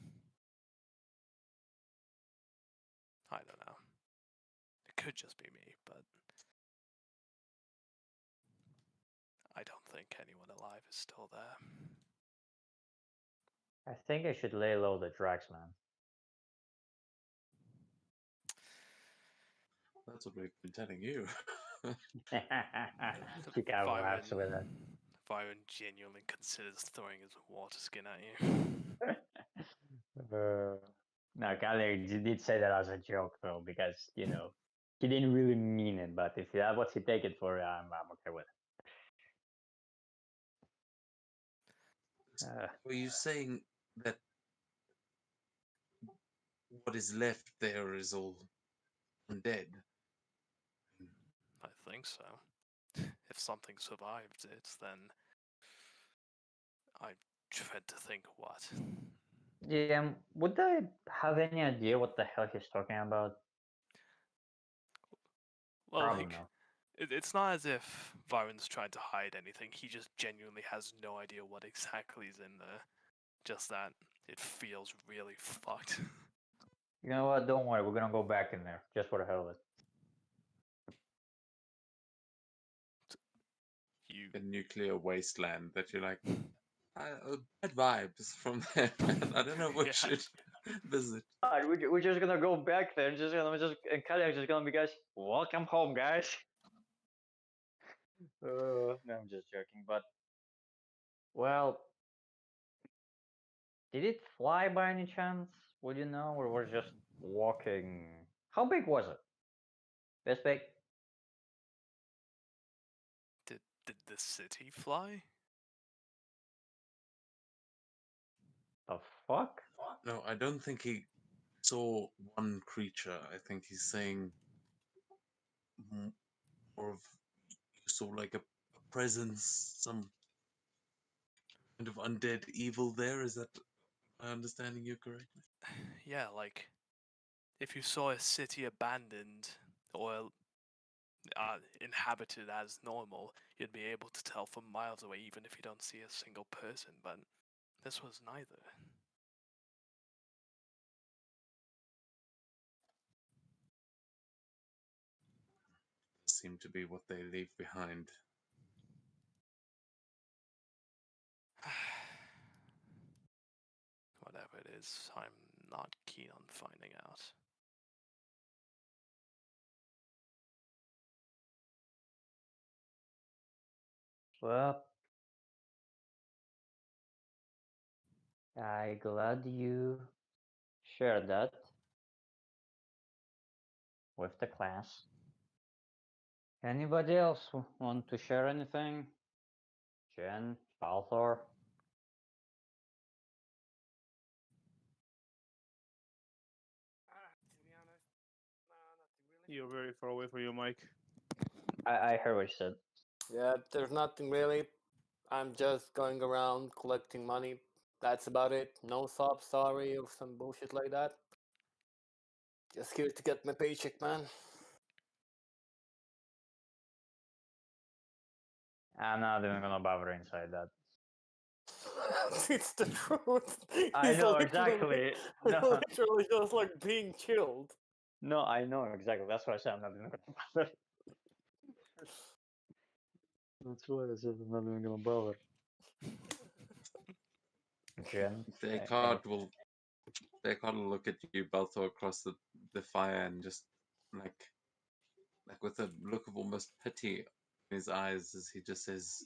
I don't know. It could just be me, but I don't think anyone alive is still there. I think I should lay low the Drax, man. That's what we've been telling you. You can't relax with it. Byron genuinely considers throwing his water skin at you. No, Kale did say that as a joke, though, because, he didn't really mean it, but if that's what he take it for, I'm okay with it. Were you saying that what is left there is all undead? think so. If something survived it, then I dread to think what. Yeah, would I have any idea what the hell he's talking about? Well, Probably like, not. it's not as if Viren's trying to hide anything. He just genuinely has no idea what exactly is in there. Just that it feels really fucked. You know what? Don't worry, we're gonna go back in there just for the hell of it. You A nuclear wasteland that you're like, bad vibes from there, man. I don't know what Yeah. should visit. Alright, we're just gonna go back there and and Kaliak's just gonna be guys, welcome home, guys. No, I'm just joking, but well, did it fly by any chance? Would you know, or was it just walking? How big was it? This big? did the city fly? The fuck? No, I don't think he saw one creature. I think he's saying more of you saw like a presence, some kind of undead evil there. Is that my understanding you correctly? Yeah, like if you saw a city abandoned or inhabited as normal, you'd be able to tell from miles away, even if you don't see a single person. But this was neither. Seem to be what they leave behind. Whatever it is, I'm not keen on finding out. Well, I glad you shared that with the class. Anybody else want to share anything? Jen, Balthor? To be honest, nothing really. You're very far away from your mic. I heard what you said. Yeah, there's nothing really. I'm just going around collecting money. That's about it. No sob sorry or some bullshit like that. Just here to get my paycheck, man. I'm not even gonna bother inside that. It's the truth. I He's know literally- exactly. He's No, literally just like being chilled. no, I know exactly. That's why I said I'm not even gonna bother. That's why I said I'm not even gonna bother. Jen, Descartes will look at you, Balthor, across the fire and just like with a look of almost pity in his eyes as he just says,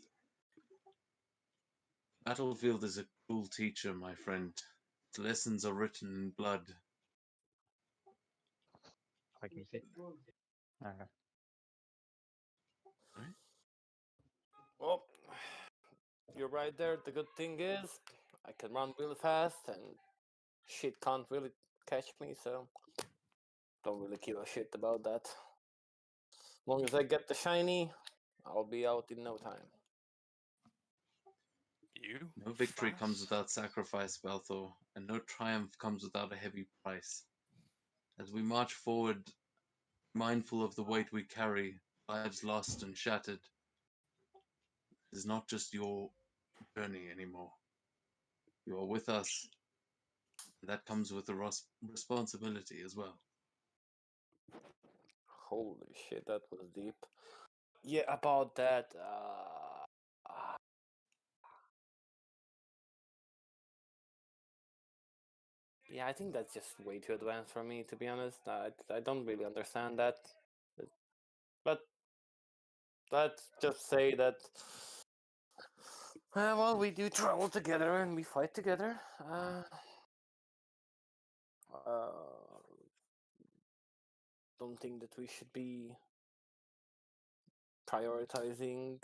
"Battlefield is a cruel teacher, my friend. Its lessons are written in blood." like you said. Okay. Right? Well, you're right there. The good thing is, I can run really fast and shit can't really catch me, so don't really give a shit about that. As long as I get the shiny, I'll be out in no time. You? No victory comes Fast? without sacrifice, Balthor, and no triumph comes without a heavy price. As we march forward, mindful of the weight we carry, lives lost and shattered, it is not just your journey anymore. You are with us, and that comes with a responsibility as well. Holy shit, that was deep. Yeah, about that. Yeah, I think that's just way too advanced for me, to be honest. I don't really understand that. But let's just say that. Well, we do travel together and we fight together. Don't think that we should be prioritizing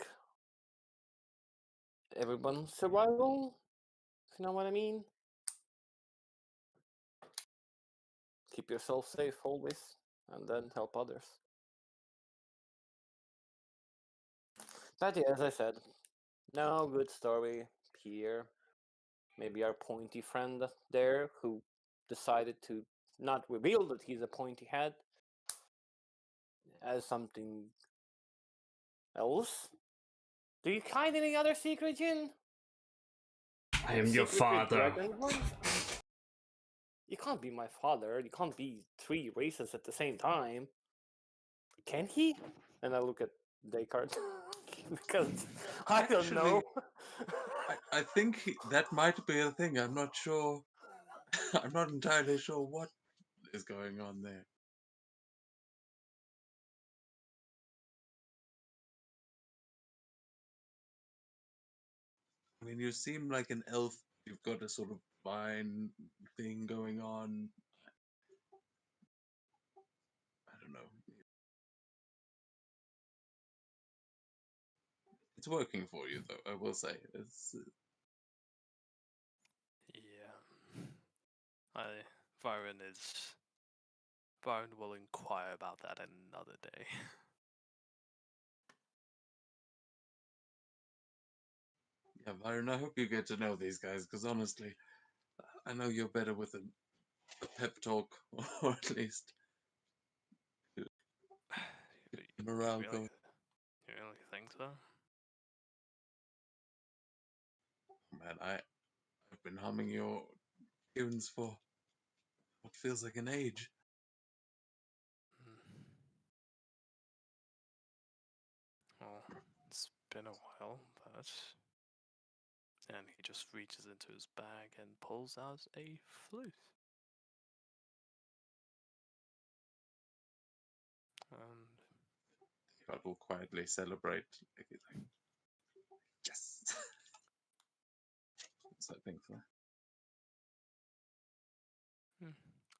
everyone's survival, if you know what I mean. Keep yourself safe always, and then help others. But yeah, as I said, no good story here. Maybe our pointy friend there who decided to not reveal that he's a pointy head as something else. Do you hide any other secret, Jin? I am your Secret with father. Dragonborn? You can't be my father. You can't be 3 races at the same time. Can he? And I look at Descartes because I don't know. I think that might be a thing. I'm not sure. I'm not entirely sure what is going on there. I mean, you seem like an elf. You've got a sort of vine thing going on. I don't know. It's working for you, though. I will say. It's Yeah. Byron is. Byron will inquire about that another day. yeah, Byron. I hope you get to know these guys because honestly, I know you're better with a pep talk, or at least morale really, going. you really think so? Man, I've been humming your tunes for what feels like an age. Hmm. Well, it's been a while, but. And he just reaches into his bag and pulls out a flute. And God will quietly celebrate. Like, yes. What's that thing for?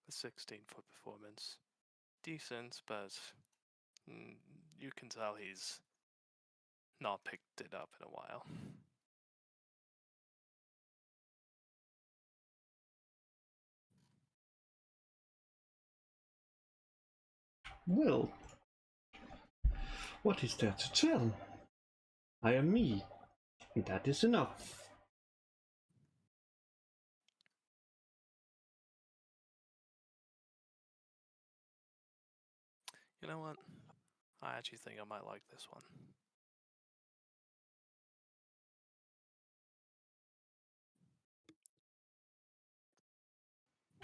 a 16 for performance. Decent, but you can tell he's not picked it up in a while. Well, what is there to tell? I am me, and that is enough. You know what? I actually think I might like this one.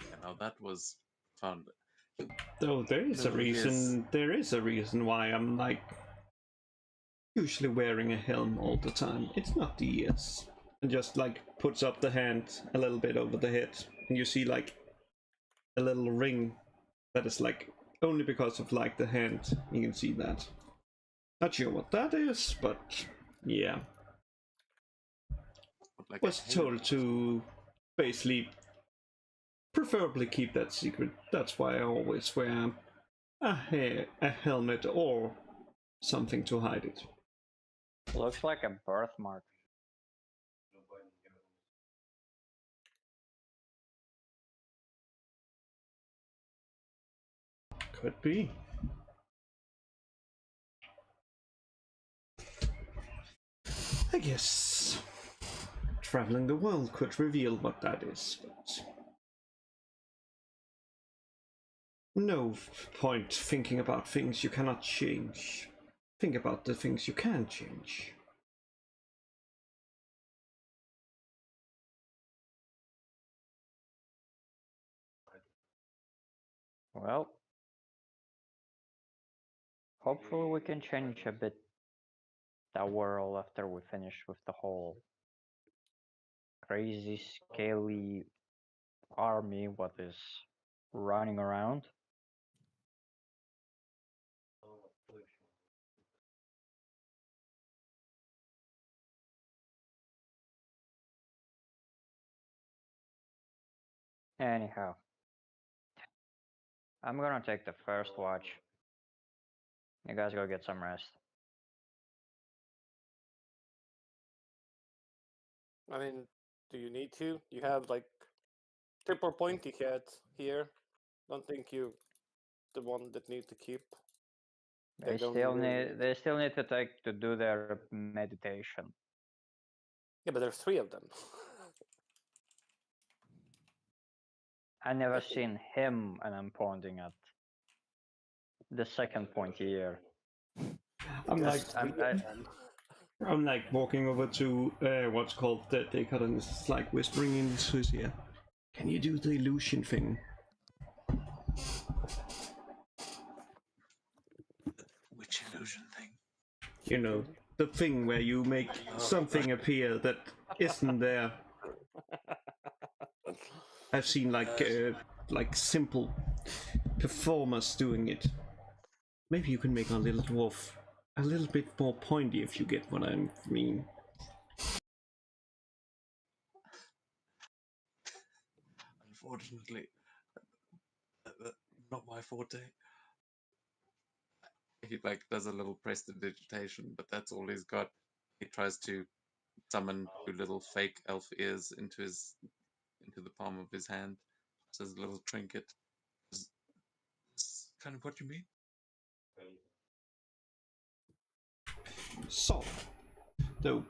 Yeah, now that was fun. Though there is a No, yes. reason. There is a reason why I'm like usually wearing a helm all the time. It's not the ears. And just like puts up the hand a little bit over the head, and you see like a little ring that is like only because of like the hand you can see that. Not sure what that is, but yeah. Like Was a told halo. to basically preferably keep that secret. That's why I always wear a helmet or something to hide it. Looks like a birthmark. Could be. I guess traveling the world could reveal what that is, but no point thinking about things you cannot change. Think about the things you can change. Well, hopefully we can change a bit that world after we finish with the whole crazy, scaly army what is running around. Anyhow, I'm gonna take the first watch. You guys go get some rest. I mean, do you need to? You have like triple pointy head here. Don't think you the one that needs to keep. They don't really- they still need to do their meditation. Yeah, but there's 3 of them. I never think- seen him, and I'm pointing at the second point here. I'm like, There's I'm- 3 of I- them. I'm like walking over to what's called the Deckard, and it's like whispering into his ear. Can you do the illusion thing? Which illusion thing? You know, the thing where you make something appear that isn't there. I've seen like simple performers doing it. Maybe you can make our little dwarf a little bit more pointy, if you get what I mean. Unfortunately, not my forte. He like does a little prestidigitation, but that's all he's got. He tries to summon 2 little fake elf ears into the palm of his hand. It's a little trinket. Is this kind of what you mean? So, though,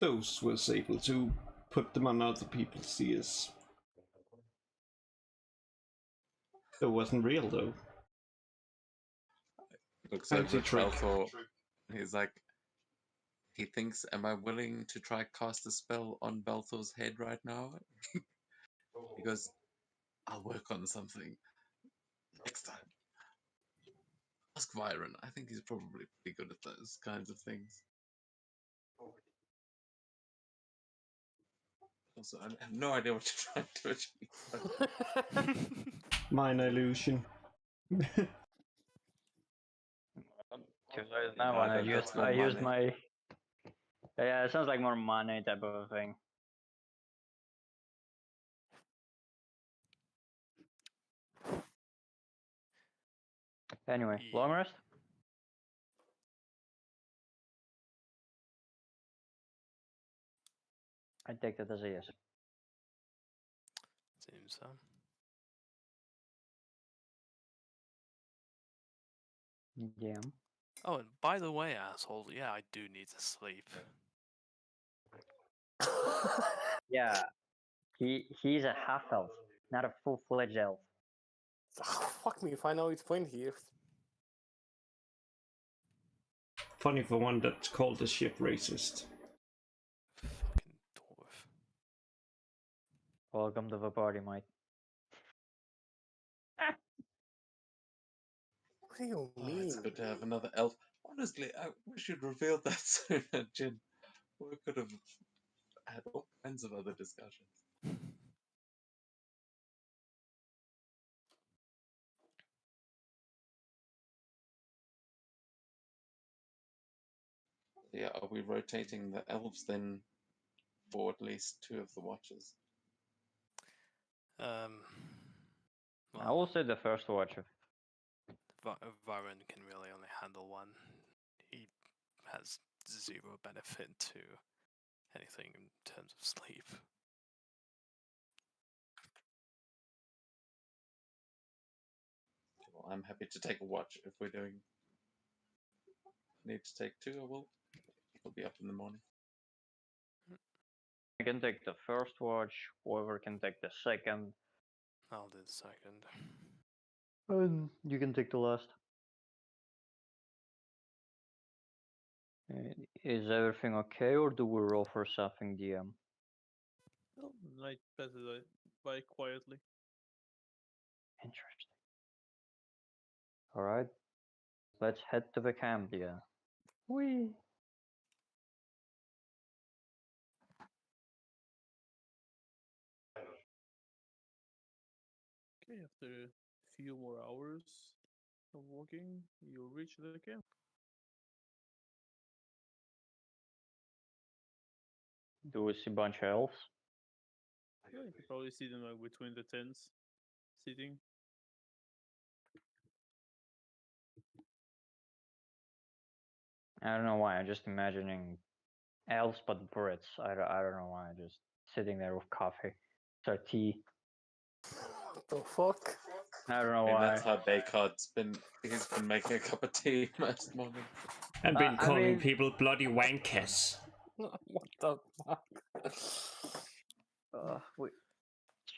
those was able to put them on other people's ears. It wasn't real, though. He looks over Fancy at trick. Balthor. He's like, he thinks, am I willing to try cast a spell on Balthor's head right now? He goes, I'll work on something next time. Ask Byron. I think he's probably pretty good at those kinds of things. Also, I have no idea what you're trying to achieve. Minor illusion. Now when I that's more used money. my. Yeah, it sounds like more money type of a thing. Anyway, long Yeah. rest. I take that as a yes. Seems so. Yeah. Oh, and by the way, asshole, yeah, I do need to sleep. Yeah. He's a half elf, not a full-fledged elf. Fuck me if I know its point here. Funny for one that's called the ship racist. Fucking dwarf. Welcome to the party, mate. What do you Oh, mean? it's good to have another elf. Honestly, I wish you'd revealed that sooner, Jin. We could have had all kinds of other discussions. Yeah, are we rotating the elves then for at least 2 of the watches? I Well, will say the first watch. Varun can really only handle one. He has 0 benefit to anything in terms of sleep. Well, I'm happy to take a watch if we're doing. Need to take 2, I will. I'll be up in the morning. I can take the first watch. Whoever can take the second. I'll do the second. And you can take the last. Is everything okay, or do we roll for something, DM? Well, night passes by quietly. Interesting. Alright. Let's head to the camp, DM. Whee! Okay, after a few more hours of walking, you reach the camp. Do we see a bunch of elves? Yeah, you can probably see them like between the tents, sitting. I don't know why, I'm just imagining elves but Brits. I don't know why, just sitting there with coffee. Or tea. What the fuck? I don't know I mean, why. that's how Descartes he's been making a cup of tea most mornings. And been I calling mean- people bloody wankers. What the fuck? Wait.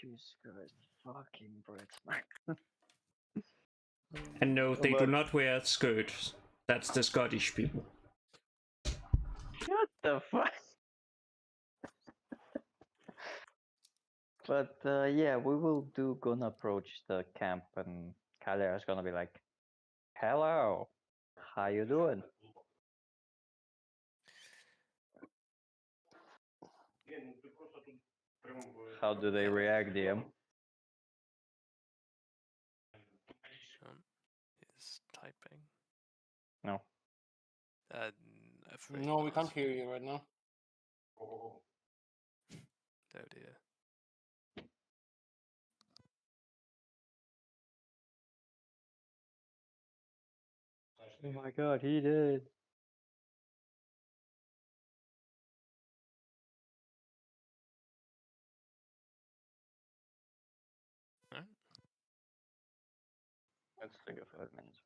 Jesus Christ. Fucking Brits, man. And no, they do But- not wear skirts. That's the Scottish people. What the fuck? But yeah, we will gonna approach the camp and Kyler is gonna be like, "Hello, how you doing?" How do they react, DM? Is typing. No. Afraid No, we not. can't hear you right now. Oh dear. Oh my god, he did. Alright. Let's take a 5 minutes.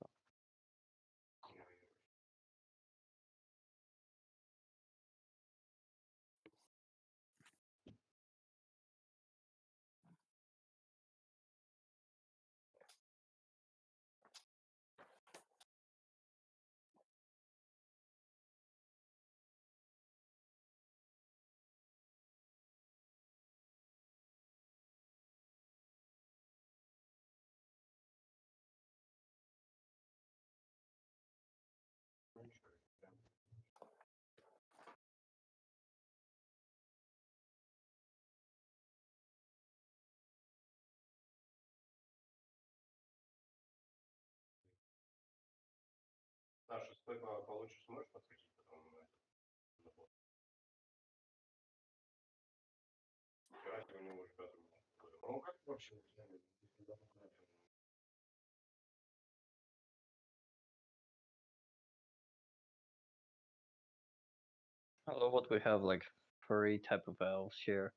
I love what we have, like 3 type of elves here.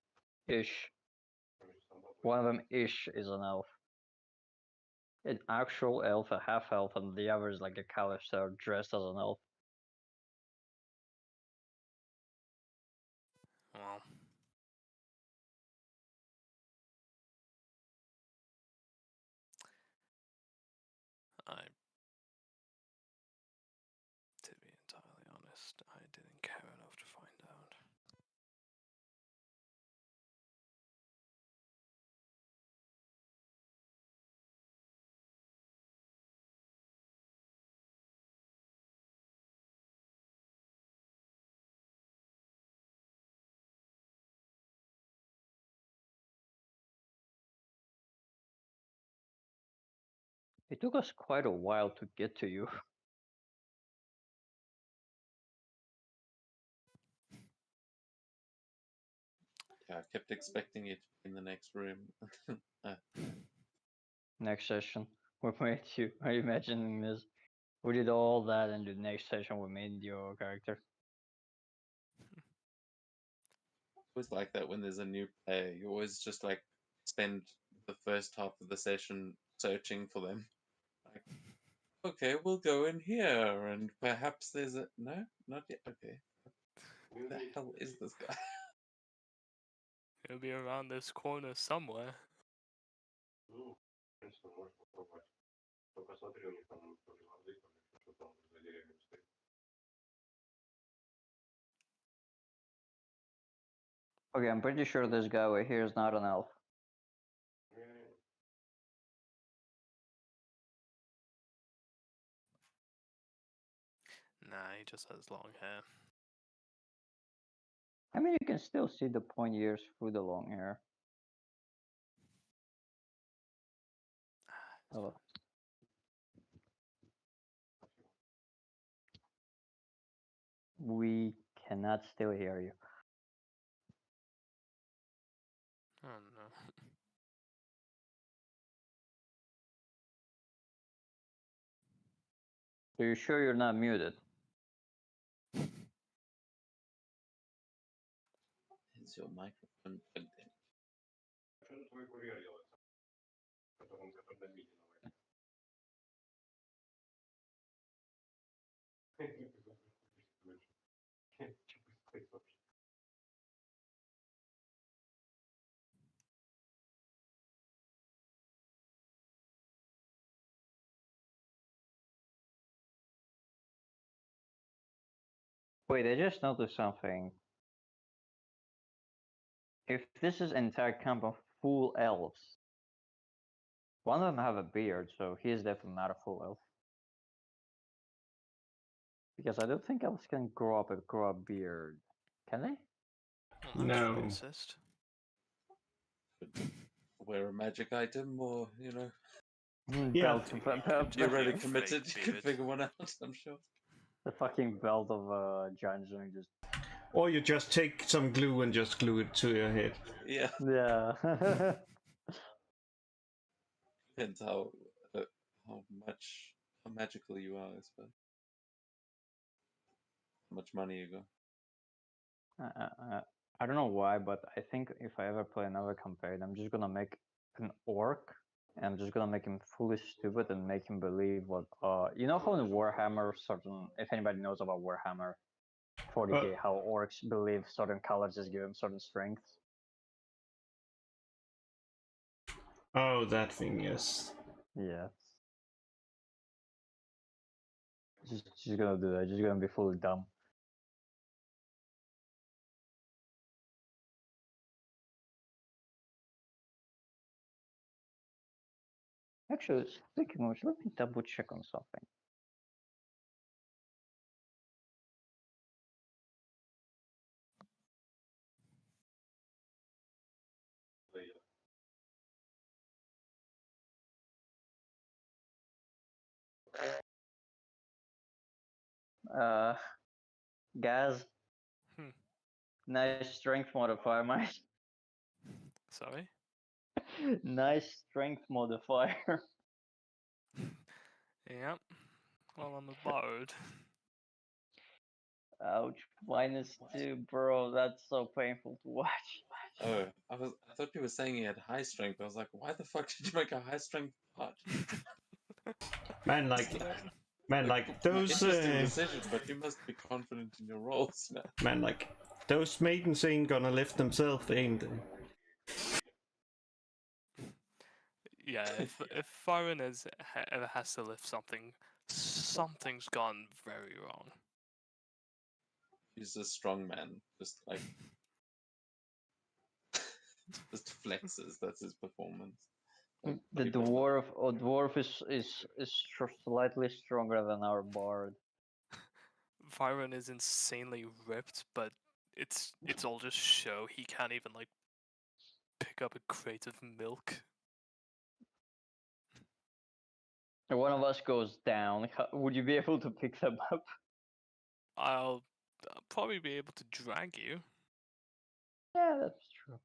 Ish. One of them ish is an elf. An actual elf, a half elf, and the other is like a Calister dressed as an elf. Well. To be entirely honest, I didn't care enough to find out. It took us quite a while to get to you. Yeah, I kept expecting it in the next room. Next session, we made you. Are you imagining this? We did all that, and the next session we made your character. Always like that when there's a new player. You always just like spend the first half of the session searching for them. Like, okay, we'll go in here, and perhaps there's a no, not yet. Okay, who the hell is this guy? He'll be around this corner somewhere. Okay, I'm pretty sure this guy right here is not an elf. Nah, he just has long hair. I mean, you can still see the point ears through the long hair. Oh. We cannot still hear you. Oh no. Are you sure you're not muted? Is your microphone plugged in? Wait, I just noticed something. If this is an entire camp of full elves, one of them have a beard, so he is definitely not a full elf. Because I don't think elves can grow a beard. Can they? Well, No. should insist. Wear a magic item, or you know, Yeah. Belt, you're really Fake committed. You can beard. figure one out. I'm sure. the fucking belt of Giant Zoom just. Or you just take some glue and just glue it to your head. Yeah, Yeah. depends how magical you are, I suppose. How much money you got. I don't know why, but I think if I ever play another campaign, I'm just gonna make an orc, and I'm just gonna make him fully stupid and make him believe what you know how in Warhammer certain, if anybody knows about Warhammer 40k, how orcs believe certain colors just give them certain strengths. Oh, that thing, yes. Yeah. Just gonna do that. Just gonna be fully dumb. Actually, speaking of which, let me double check on something. Gaz, Hmm. nice strength modifier, mate. Sorry? Nice strength modifier. Yeah. Well, I'm a bard. Ouch, -2, bro. That's so painful to watch. Oh, I thought you were saying he had high strength. I was like, why the fuck did you make a high strength part? Man, like those Interesting decision, but you must be confident in your rolls now. man, like those maidens ain't gonna lift themselves, ain't they? Yeah, if Firen ever has to lift something, something's gone very wrong. He's a strong man, just like just flexes. That's his performance. Like The bodybuilder. dwarf is slightly stronger than our bard. Firen is insanely ripped, but it's all just show. He can't even like pick up a crate of milk. If one of us goes down, would you be able to pick them up? I'll probably be able to drag you. Yeah, that's true.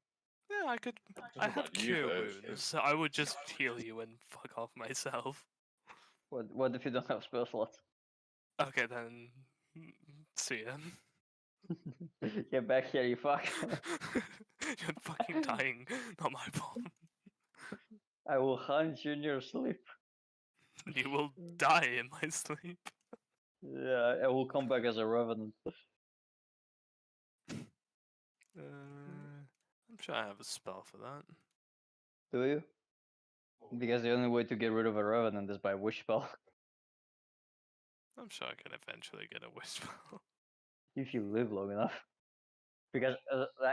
Yeah, I could. I have about you, cure though, wounds. So I would just heal you and fuck off myself. What if you don't have spell slots? Okay, then. See ya. Get back here, you fuck. You're fucking dying. Not my fault. I will hunt you in your sleep. You will die in my sleep. Yeah, I will come back as a revenant. I'm sure I have a spell for that. Do you? Because the only way to get rid of a revenant is by wish spell. I'm sure I can eventually get a wish spell. If you live long enough. Because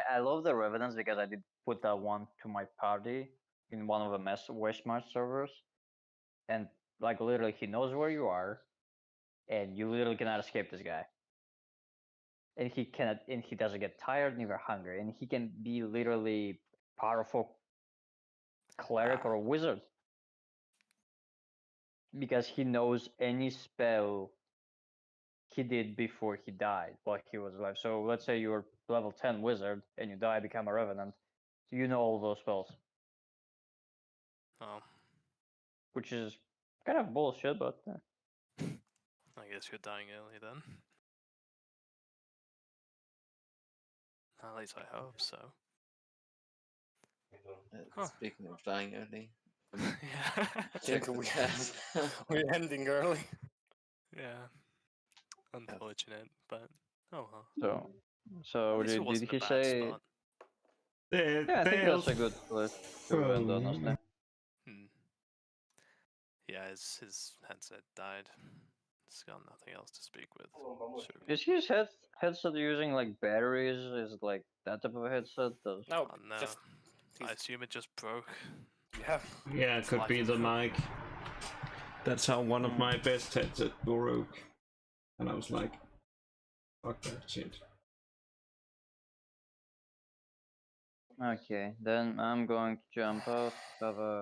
I love the revenants because I did put that one to my party in one of the Westmarch servers, and like literally he knows where you are, and you literally cannot escape this guy. And he doesn't get tired, neither hungry, and he can be literally powerful cleric or a wizard because he knows any spell he did before he died while he was alive. So let's say you're level 10 wizard and you die, become a revenant, you know all those spells. Oh. Which is kind of bullshit, but I guess you're dying early then. At least I hope so. Speaking of dying early, Yeah. check the chat. We're ending early. Yeah. Unfortunate, but oh well. So At least it did wasn't he a bad say? spot. Yeah, I think that's a good place to end, honestly. Hmm. Yeah, his headset died. It's got nothing else to speak with. Sure. Is his headset using like batteries? Is it like that type of a headset? No, Oh, no. just I assume it just broke. yeah. Yeah, it could be the mic. That's how one of my best headsets broke. And I was like, fuck that shit. Okay, then I'm going to jump out. Have a